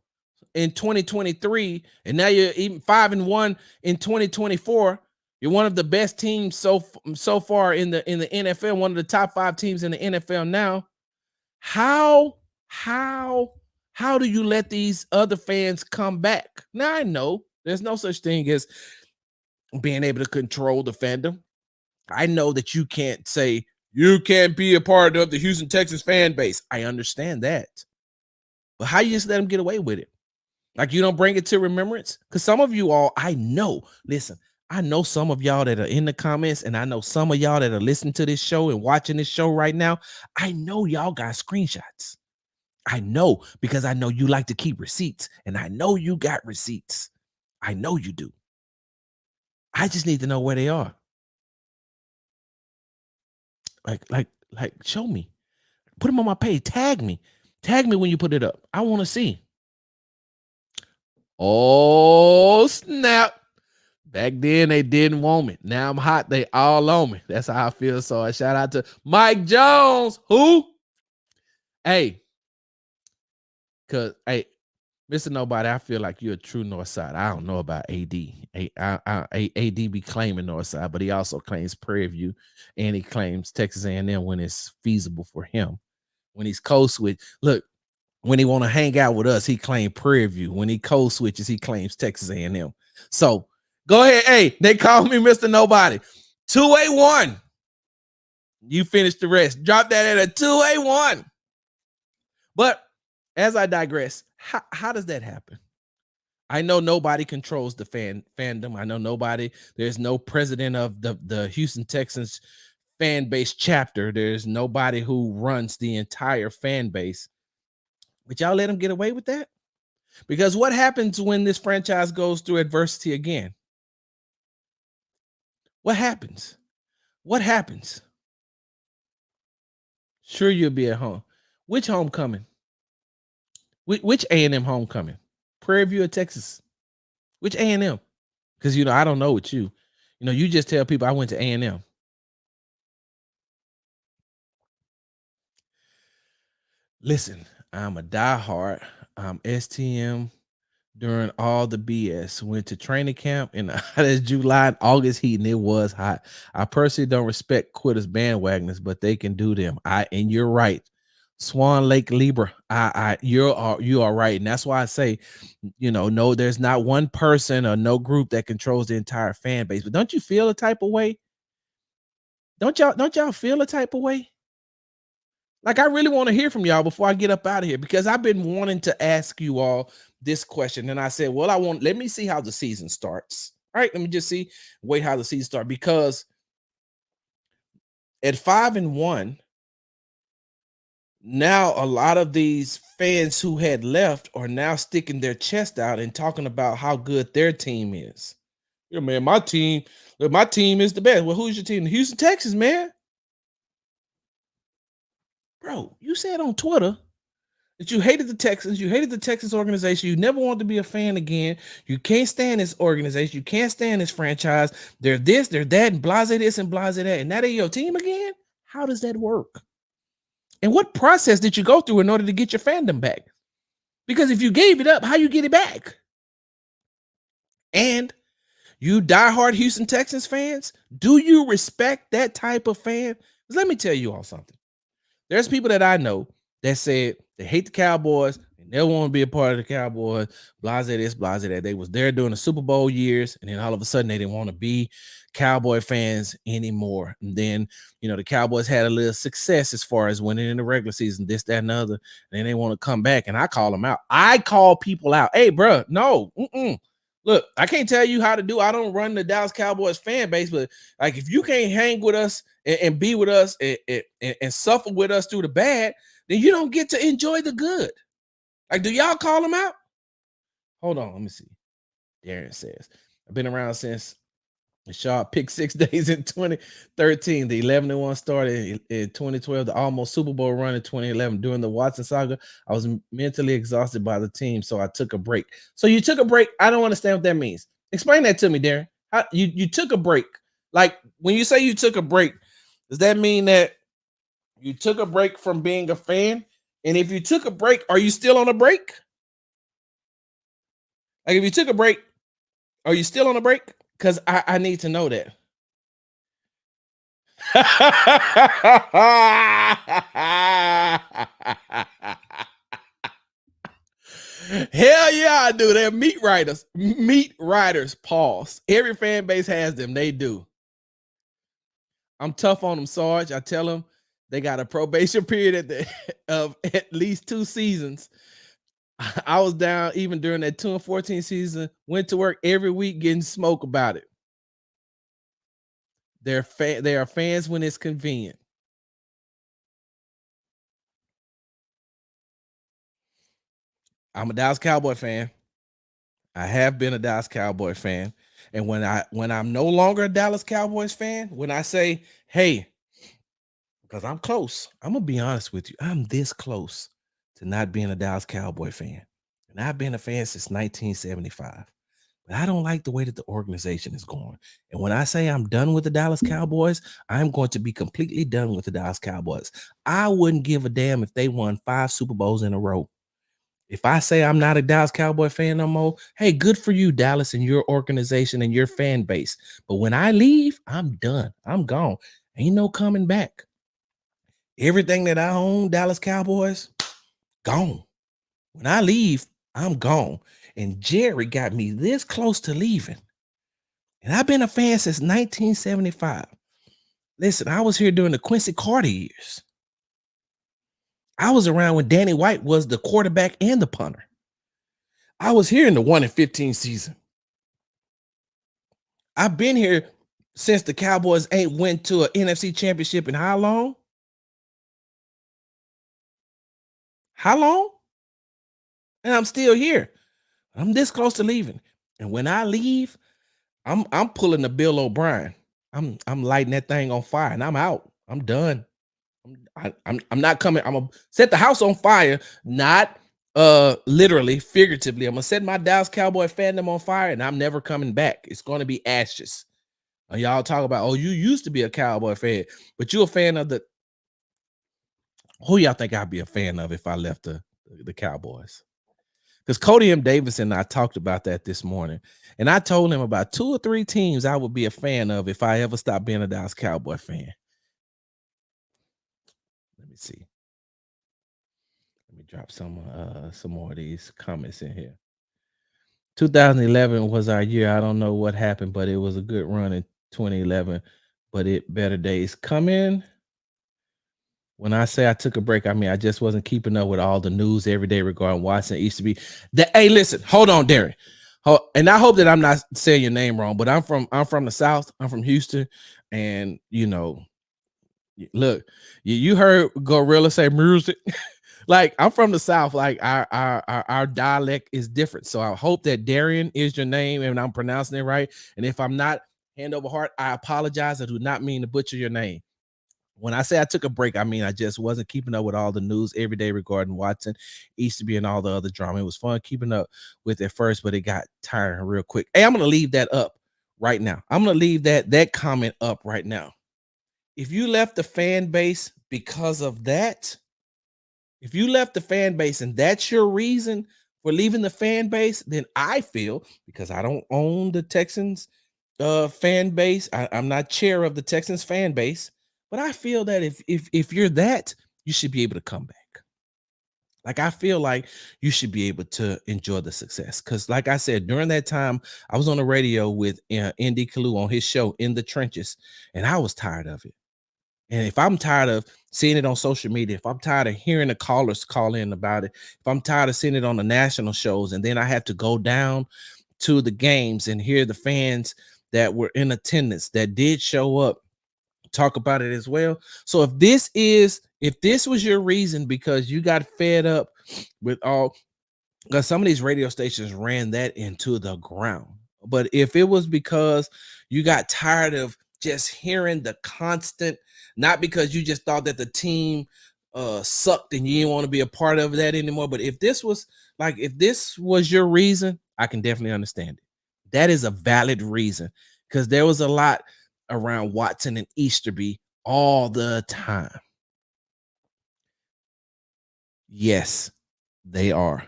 in 2023, and now you're even 5-1 in 2024. You're one of the best teams so far in the NFL, one of the top 5 teams in the NFL now. How how do you let these other fans come back? Now I know there's no such thing as being able to control the fandom. I know that you can't say you can't be a part of the Houston Texans fan base. I understand that. But how you just let them get away with it? Like you don't bring it to remembrance? Because some of you all, I know, listen, I know some of y'all that are in the comments, and I know some of y'all that are listening to this show and watching this show right now. I know y'all got screenshots. I know because I know you like to keep receipts, and I know you got receipts. I know you do. I just need to know where they are. Like, show me. Put them on my page. Tag me. Tag me when you put it up. I want to see. Oh, snap. Back then, they didn't want me. Now I'm hot. They all on me. That's how I feel. So a shout out to Mike Jones. Who? Hey. Because, hey, Mr. Nobody, I feel like you're a true North Side. I don't know about AD. AD be claiming North Side, but he also claims Prairie View, and he claims Texas A&M when it's feasible for him. When he's code switch, look, when he want to hang out with us, he claims Prairie View. When he code switches, he claims Texas A&M. So go ahead. Hey, they call me Mr. Nobody. 2A1. You finish the rest. Drop that at a 2A1. But as I digress, how does that happen? I know nobody controls the fandom. I know nobody. There's no president of the Houston Texans fan base chapter. There's nobody who runs the entire fan base. But y'all let them get away with that? Because what happens when this franchise goes through adversity again? What happens? What happens? Sure, you'll be at home. Which homecoming? Which A&M homecoming? Prairie View or Texas? Which A&M? Because, I don't know with you. You just tell people I went to A&M. Listen, I'm a diehard. I'm STM during all the BS. Went to training camp in the July and August heat, and it was hot. I personally don't respect quitters bandwagoners, but they can do them. And you're right. Swan Lake Libra. You are right. And that's why I say, no, there's not one person or no group that controls the entire fan base. But don't you feel a type of way? Don't y'all feel a type of way? Like, I really want to hear from y'all before I get up out of here, because I've been wanting to ask you all this question. And I said, well, let me see how the season starts. All right, let me just wait how the season starts. Because at 5-1, now a lot of these fans who had left are now sticking their chest out and talking about how good their team is. Yeah, man, my team is the best. Well, who's your team? The Houston Texans, man. Bro, you said on Twitter that you hated the Texans, you hated the Texans organization, you never wanted to be a fan again, you can't stand this organization, you can't stand this franchise, they're this, they're that, and blase this and blase that, and now they're your team again? How does that work? And what process did you go through in order to get your fandom back? Because if you gave it up, how you get it back? And you diehard Houston Texans fans, do you respect that type of fan? Let me tell you all something. There's people that I know that said they hate the Cowboys and they want to be a part of the Cowboys, blase this, blase that. They was there during the Super Bowl years, and then all of a sudden they didn't want to be Cowboy fans anymore. And then, the Cowboys had a little success as far as winning in the regular season, this, that, and the other. And then they want to come back, and I call them out. I call people out. Hey, bro, no, Look, I can't tell you how to do. I don't run the Dallas Cowboys fan base, but like, if you can't hang with us and be with us and suffer with us through the bad, then you don't get to enjoy the good. Like, do y'all call them out? Hold on, let me see. Darren says, I've been around since the Shaw picked 6 days in 2013. The 11-1 started in 2012. The almost Super Bowl run in 2011. During the Watson saga, I was mentally exhausted by the team, so I took a break. So you took a break. I don't understand what that means. Explain that to me, Darren. How, you took a break. Like, when you say you took a break, does that mean that you took a break from being a fan? And if you took a break, are you still on a break? Like, if you took a break, are you still on a break? Because I need to know that. Hell yeah, I do. They're meat writers. Meat writers, pause. Every fan base has them. They do. I'm tough on them, Sarge. I tell them they got a probation period of at least 2 seasons. I was down even during that 2-14 season, went to work every week getting smoke about it. They are fans when it's convenient. I'm a Dallas Cowboy fan. I have been a Dallas Cowboy fan. And when I'm no longer a Dallas Cowboys fan, when I say, hey, because I'm close, I'm gonna be honest with you. I'm this close to not being a Dallas Cowboy fan. And I've been a fan since 1975. But I don't like the way that the organization is going. And when I say I'm done with the Dallas Cowboys, I'm going to be completely done with the Dallas Cowboys. I wouldn't give a damn if they won 5 Super Bowls in a row. If I say I'm not a Dallas Cowboy fan no more, hey, good for you, Dallas, and your organization and your fan base. But when I leave, I'm done. I'm gone. Ain't no coming back. Everything that I own, Dallas Cowboys, gone. When I leave, I'm gone. And Jerry got me this close to leaving. And I've been a fan since 1975. Listen, I was here during the Quincy Carter years. I was around when Danny White was the quarterback and the punter. I was here in the 1-15 season. I've been here since the Cowboys ain't went to an NFC championship in how long? How long? And I'm still here. I'm this close to leaving. And when I leave, I'm pulling the Bill O'Brien. I'm lighting that thing on fire and I'm out. I'm done. I'm not coming. I'm gonna set the house on fire, not literally, figuratively. I'm gonna set my Dallas Cowboy fandom on fire, and I'm never coming back. It's gonna be ashes. And y'all talk about, oh, you used to be a Cowboy fan, but you're a fan of the who y'all think I'd be a fan of if I left the Cowboys? Because Cody M. Davidson and I talked about that this morning, and I told him about 2 or 3 teams I would be a fan of if I ever stopped being a Dallas Cowboy fan. Let me see. Let me drop some more of these comments in here. 2011 was our year. I don't know what happened, but it was a good run in 2011. But it better days coming. When I say I took a break, I mean I just wasn't keeping up with all the news every day regarding Watson. It used to be that. Hey, listen, hold on, Darren. And I hope that I'm not saying your name wrong, but I'm from the South. I'm from Houston, and look, you heard Gorilla say music. Like, I'm from the South. Like, our dialect is different. So I hope that Darian is your name and I'm pronouncing it right. And if I'm not, hand over heart, I apologize. I do not mean to butcher your name. When I say I took a break, I mean I just wasn't keeping up with all the news every day regarding Watson, Easterby, and all the other drama. It was fun keeping up with it first, but it got tiring real quick. Hey, I'm gonna leave that up right now. I'm gonna leave that comment up right now. If you left the fan base because of that, if you left the fan base and that's your reason for leaving the fan base, then I feel, because I don't own the Texans fan base, I'm not chair of the Texans fan base, but I feel that if you're that, you should be able to come back. Like, I feel like you should be able to enjoy the success. Because, like I said, during that time, I was on the radio with Andy Kalu on his show In the Trenches, and I was tired of it. And if I'm tired of seeing it on social media, if I'm tired of hearing the callers call in about it, if I'm tired of seeing it on the national shows, and then I have to go down to the games and hear the fans that were in attendance that did show up talk about it as well. So if this was your reason because you got fed up with all, because some of these radio stations ran that into the ground. But if it was because you got tired of just hearing the constant, not because you just thought that the team sucked and you didn't want to be a part of that anymore, but if this was your reason, I can definitely understand it. That is a valid reason, because there was a lot around Watson and Easterby all the time. Yes, they are.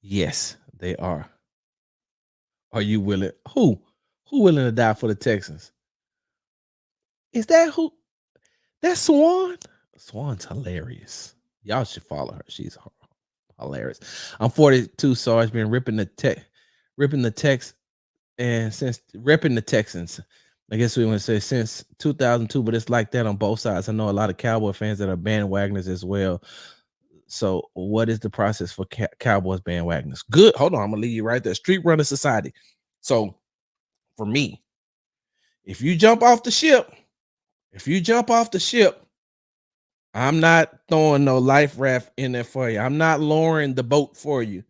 Yes, they are. Are you willing? Who? Who willing to die for the Texans? Is that who? That's Swan? Swan's hilarious. Y'all should follow her. She's hilarious. I'm 42, Sarge, been ripping the text, and since ripping the Texans. I guess we want to say since 2002, but it's like that on both sides. I know a lot of Cowboy fans that are bandwagoners as well. So, what is the process for Cowboys bandwagoners? Good. Hold on, I'm gonna leave you right there. Street Runner Society. So, for me, if you jump off the ship, I'm not throwing no life raft in there for you. I'm not lowering the boat for you.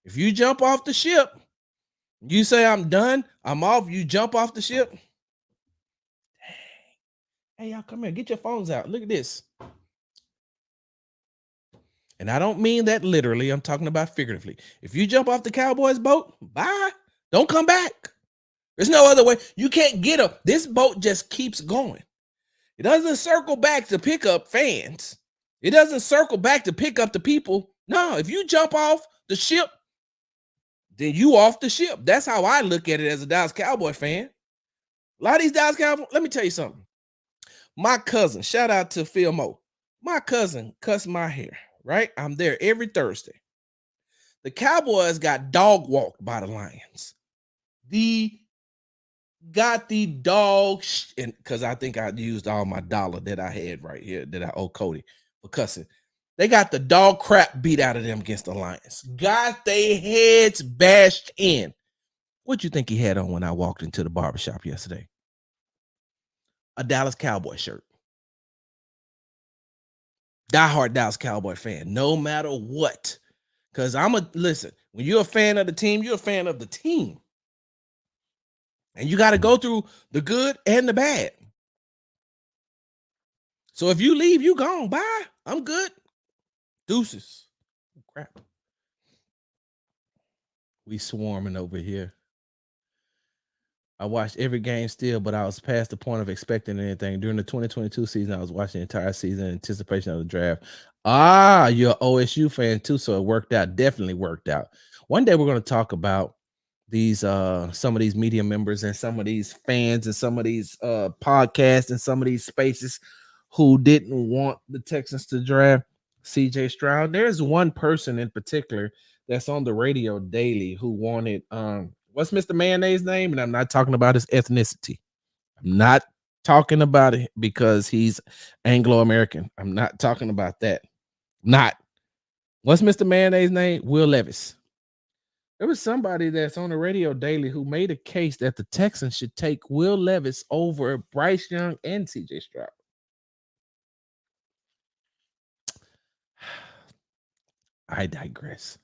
If you jump off the ship, you say I'm done, I'm off. You jump off the ship. Hey, y'all, come here. Get your phones out. Look at this. And I don't mean that literally. I'm talking about figuratively. If you jump off the Cowboys boat, bye. Don't come back. There's no other way. You can't get up. This boat just keeps going. It doesn't circle back to pick up fans. It doesn't circle back to pick up the people. No, if you jump off the ship, then you off the ship. That's how I look at it as a Dallas Cowboy fan. A lot of these Dallas Cowboys, let me tell you something. My cousin, shout out to Phil Mo. My cousin cuts my hair, right? I'm there every Thursday. The Cowboys got dog walked by the Lions. Got the dog, and because I think I used all my dollar that I had right here that I owe Cody for cussing. They got the dog crap beat out of them against the Lions. Got their heads bashed in. What'd you think he had on when I walked into the barbershop yesterday? A Dallas Cowboy shirt. Diehard Dallas Cowboy fan, no matter what. Because listen, when you're a fan of the team, you're a fan of the team. And you got to go through the good and the bad. So if you leave, you gone. Bye. I'm good. Deuces. Crap. We swarming over here. I watched every game still, but I was past the point of expecting anything. During the 2022 season, I was watching the entire season in anticipation of the draft. You're an OSU fan too, so it worked out. Definitely worked out. One day we're going to talk about these some of these media members and some of these fans and some of these podcasts and some of these spaces who didn't want the Texans to draft CJ Stroud. There's one person in particular that's on the radio daily who wanted what's Mr. Mayonnaise name? And I'm not talking about his ethnicity. I'm not talking about it because he's Anglo-American. I'm not talking about that. What's Mr. Mayonnaise name? Will Levis. There was somebody that's on the radio daily who made a case that the Texans should take Will Levis over Bryce Young and CJ Stroud. I digress.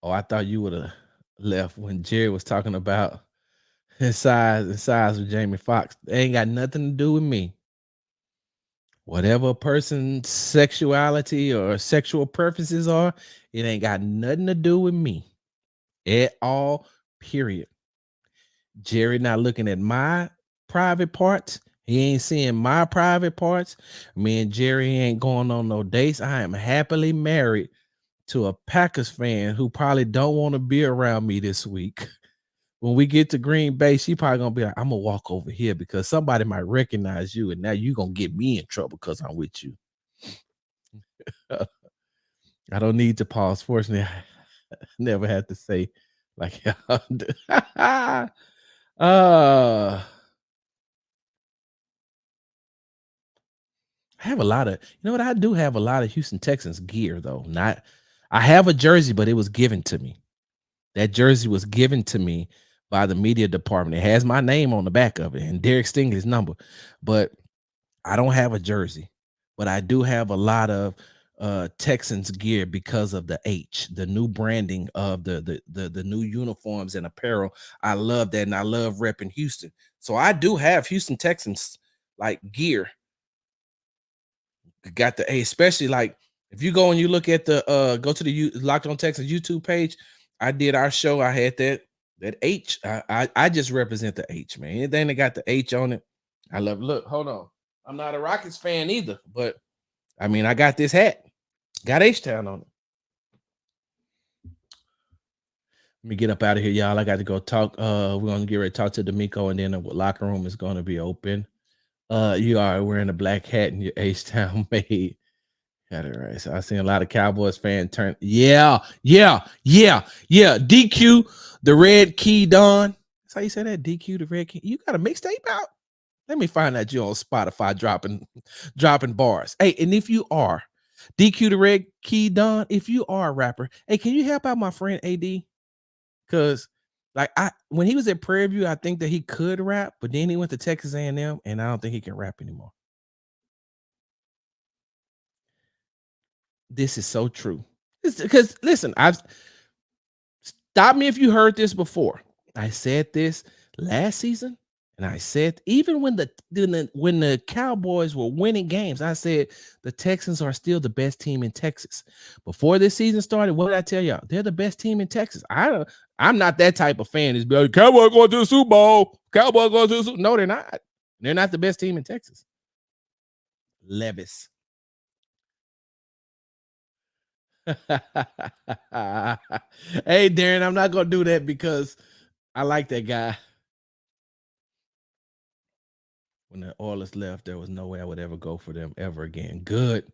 Oh, I thought you would have left when Jerry was talking about his size with Jamie Foxx. They ain't got nothing to do with me. Whatever a person's sexuality or sexual preferences are, it ain't got nothing to do with me at all, period. Jerry not looking at my private parts. He ain't seeing my private parts. Me and Jerry ain't going on no dates. I am happily married to a Packers fan who probably don't want to be around me this week. When we get to Green Bay, she probably gonna be like, I'm gonna walk over here because somebody might recognize you, and now you gonna get me in trouble because I'm with you. I don't need to pause. Fortunately, I never had to say like I have a lot of, what? I do have a lot of Houston Texans gear though. I have a jersey, but it was given to me. That jersey was given to me by the media department. It has my name on the back of it and Derek Stingley's number, but I don't have a jersey. But I do have a lot of Texans gear because of the H, the new branding of the new uniforms and apparel. I love that, and I love repping Houston. So I do have Houston Texans like gear. Got the A, especially like if you go and you look at the go to the Locked On Texans YouTube page. I did our show. I had that H. I just represent the H, man. Anything that got the H on it, I love. Look, hold on. I'm not a Rockets fan either, but I mean, I got this hat. Got H-Town on it. Let me get up out of here, y'all. I got to go talk. We're gonna get ready to talk to D'Amico, and then the locker room is gonna be open. You are wearing a black hat and your H-Town made. Got it right. So I seen a lot of Cowboys fans turn. Yeah. DQ the Red Key Don. That's how you say that. DQ the Red Key. You got a mixtape out? Let me find out you on Spotify dropping bars. Hey, and if you are DQ the Red Key Don, if you are a rapper, hey, can you help out my friend AD? Because like when he was at Prairie View, I think that he could rap, but then he went to Texas A&M, and I don't think he can rap anymore. This is so true. Because listen, I've stop me if you heard this before. I said this last season, and I said even when the Cowboys were winning games, I said the Texans are still the best team in Texas. Before this season started, what did I tell y'all? They're the best team in Texas. I'm not that type of fan. Is like, Cowboys going to the Super Bowl. Cowboys going to the Super Bowl. No, they're not. They're not the best team in Texas. Levis. Hey, Darren, I'm not gonna do that because I like that guy. When the Oilers left, there was no way I would ever go for them ever again. Good.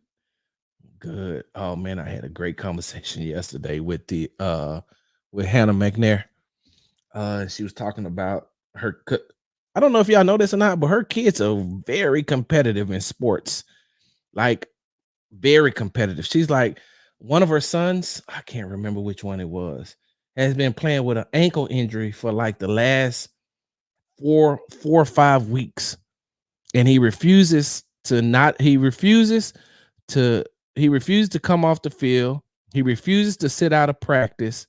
Oh man, I had a great conversation yesterday with Hannah McNair. She was talking about her. I don't know if y'all know this or not, but her kids are very competitive in sports. Like very competitive. She's like one of her sons, I can't remember which one it was, has been playing with an ankle injury for like the last four or 5 weeks. And he refuses to come off the field. He refuses to sit out of practice.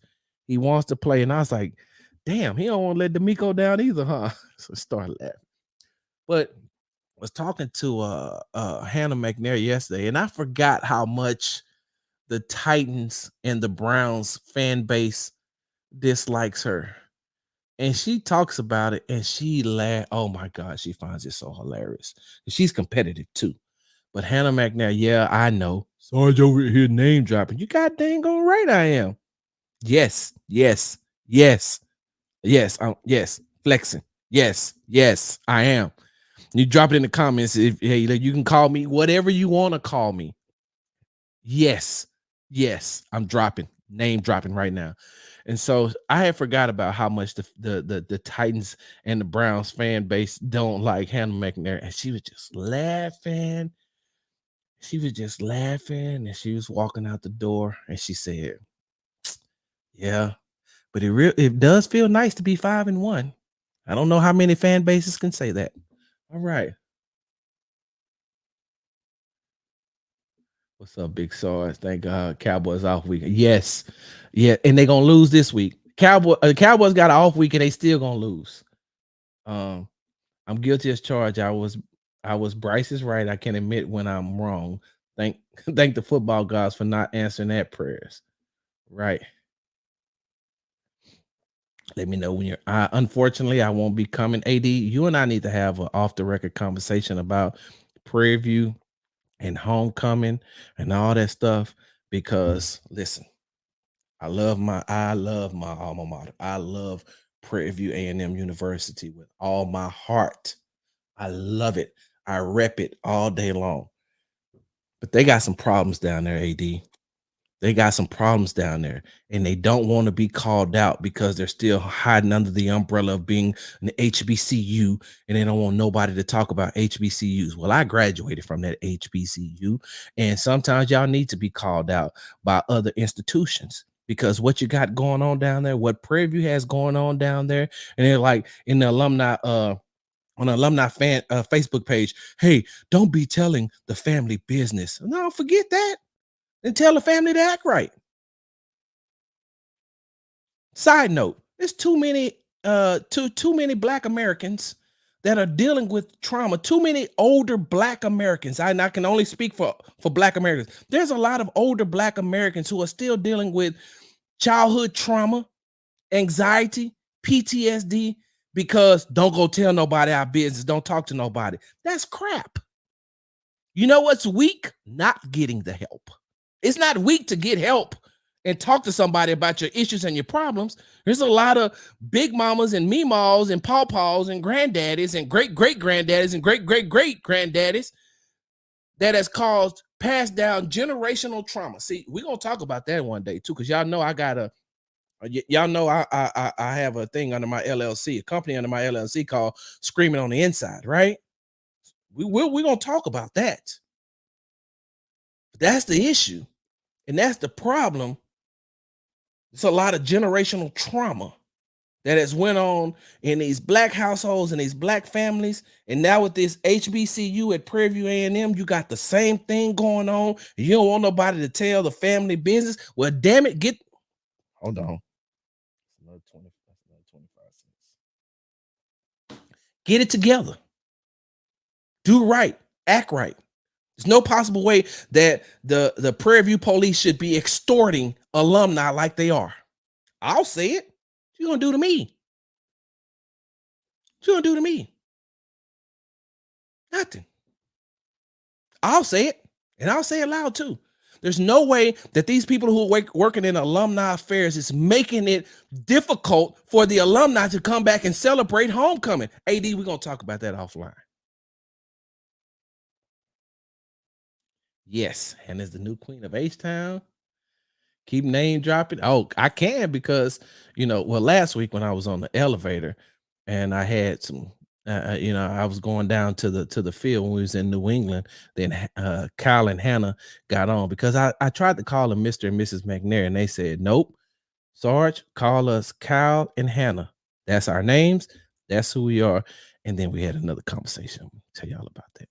He wants to play. And I was like, damn, he don't want to let D'Amico down either, huh? So I started laughing. But I was talking to Hannah McNair yesterday, and I forgot how much the Titans and the Browns fan base dislikes her. And she talks about it and she oh my God, she finds it so hilarious. She's competitive too. But Hannah McNair, yeah, I know. Sarge over here name dropping. You got dang on right I am. Yes. Flexing. Yes, I am. You drop it in the comments. Hey, you can call me whatever you want to call me. Yes, I'm name dropping right now. And so I had forgot about how much the Titans and the Browns fan base don't like Hannah McNair. And she was just laughing. And she was walking out the door and she said, yeah, but it does feel nice to be 5-1. I don't know how many fan bases can say that. All right. What's up, Big Sarge? Thank God, Cowboys off week. Yes, yeah, and they're gonna lose this week. Cowboys got an off week and they still gonna lose. I'm guilty as charged. I was Bryce is right. I can admit when I'm wrong. Thank the football gods for not answering that prayers. Right. Let me know when you're. Unfortunately, I won't be coming. AD, you and I need to have an off the record conversation about Prairie View and homecoming and all that stuff. Because listen, I love my alma mater. I love Prairie View A&M University with all my heart. I love it. I rep it all day long. But they got some problems down there, AD. They got some problems down there, and they don't want to be called out because they're still hiding under the umbrella of being an HBCU, and they don't want nobody to talk about HBCUs. Well, I graduated from that HBCU, and sometimes y'all need to be called out by other institutions because what you got going on down there, what Prairie View has going on down there, and they're like in the alumni on the alumni fan Facebook page, hey, don't be telling the family business. No, forget that. And tell the family to act right. Side note, there's too many Black Americans that are dealing with trauma. Too many older Black Americans. I can only speak for Black Americans. There's a lot of older Black Americans who are still dealing with childhood trauma, anxiety, PTSD, because don't go tell nobody our business. Don't talk to nobody. That's crap. You know what's weak? Not getting the help. It's not weak to get help and talk to somebody about your issues and your problems. There's a lot of big mamas and meemaws and pawpaws and granddaddies and great-great-granddaddies and great-great-great-granddaddies that has caused passed down generational trauma. See, we're gonna talk about that one day too, because y'all know I have a thing under my LLC, a company under my LLC called Screaming on the Inside, right? We're gonna talk about that. But that's the issue, and that's the problem. It's a lot of generational trauma that has went on in these black households and these black families. And now with this HBCU at Prairie View A&M, you got the same thing going on. You don't want nobody to tell the family business. Well, damn it, hold on. Another 25 cents. Get it together. Do right. Act right. There's no possible way that the Prairie View police should be extorting alumni like they are. I'll say it. What you gonna do to me? What you gonna do to me? Nothing. I'll say it, and I'll say it loud too. There's no way that these people who are working in alumni affairs is making it difficult for the alumni to come back and celebrate homecoming. AD, we're gonna talk about that offline. Yes, and as the new queen of H-Town, keep name dropping. Oh, I can because last week when I was on the elevator and I had some, I was going down to the field when we was in New England. Then Kyle and Hannah got on because I tried to call them Mr. and Mrs. McNair, and they said nope. Sarge, call us Kyle and Hannah. That's our names. That's who we are. And then we had another conversation. I'll tell y'all about that.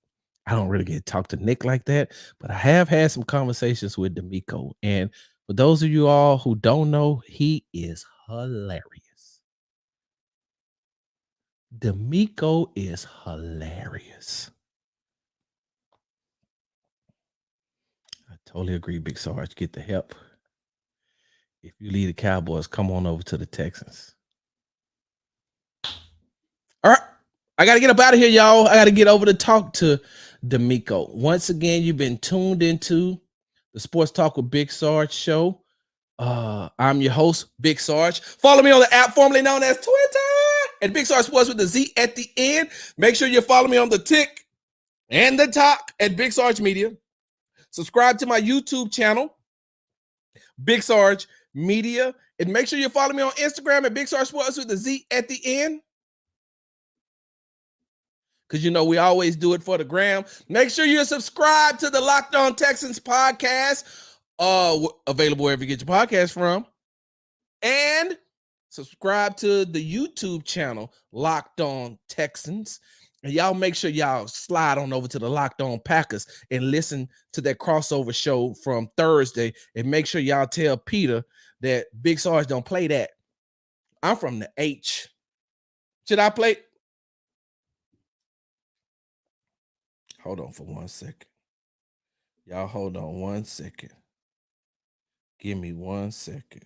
I don't really get to talk to Nick like that, but I have had some conversations with D'Amico. And for those of you all who don't know, he is hilarious. D'Amico is hilarious. I totally agree, Big Sarge. Get the help. If you leave the Cowboys, come on over to the Texans. All right. I got to get up out of here, y'all. I got to get over to talk to D'Amico. Once again, you've been tuned into the Sports Talk with Big Sarge show. I'm your host, Big Sarge. Follow me on the app formerly known as Twitter at Big Sarge Sports with the Z at the end. Make sure you follow me on the Tick and the Talk at Big Sarge Media. Subscribe to my YouTube channel, Big Sarge Media. And make sure you follow me on Instagram at Big Sarge Sports with the Z at the end. Because we always do it for the gram. Make sure you subscribe to the Locked On Texans podcast. Available wherever you get your podcast from. And subscribe to the YouTube channel, Locked On Texans. And y'all make sure y'all slide on over to the Locked On Packers and listen to that crossover show from Thursday. And make sure y'all tell Peter that Big Sarge don't play that. I'm from the H. Should I play? Hold on for 1 second. Y'all hold on 1 second. Give me 1 second.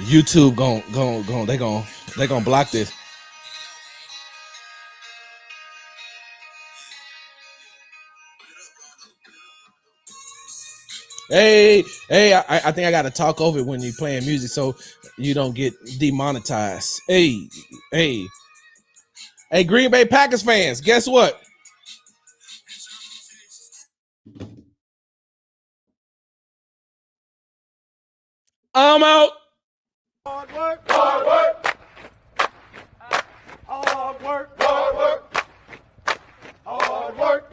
YouTube they gonna block this. Hey, I think I gotta talk over it when you're playing music so you don't get demonetized. Hey, Green Bay Packers fans, guess what? I'm out. Hard work, hard work. Hard work, hard work. Hard work.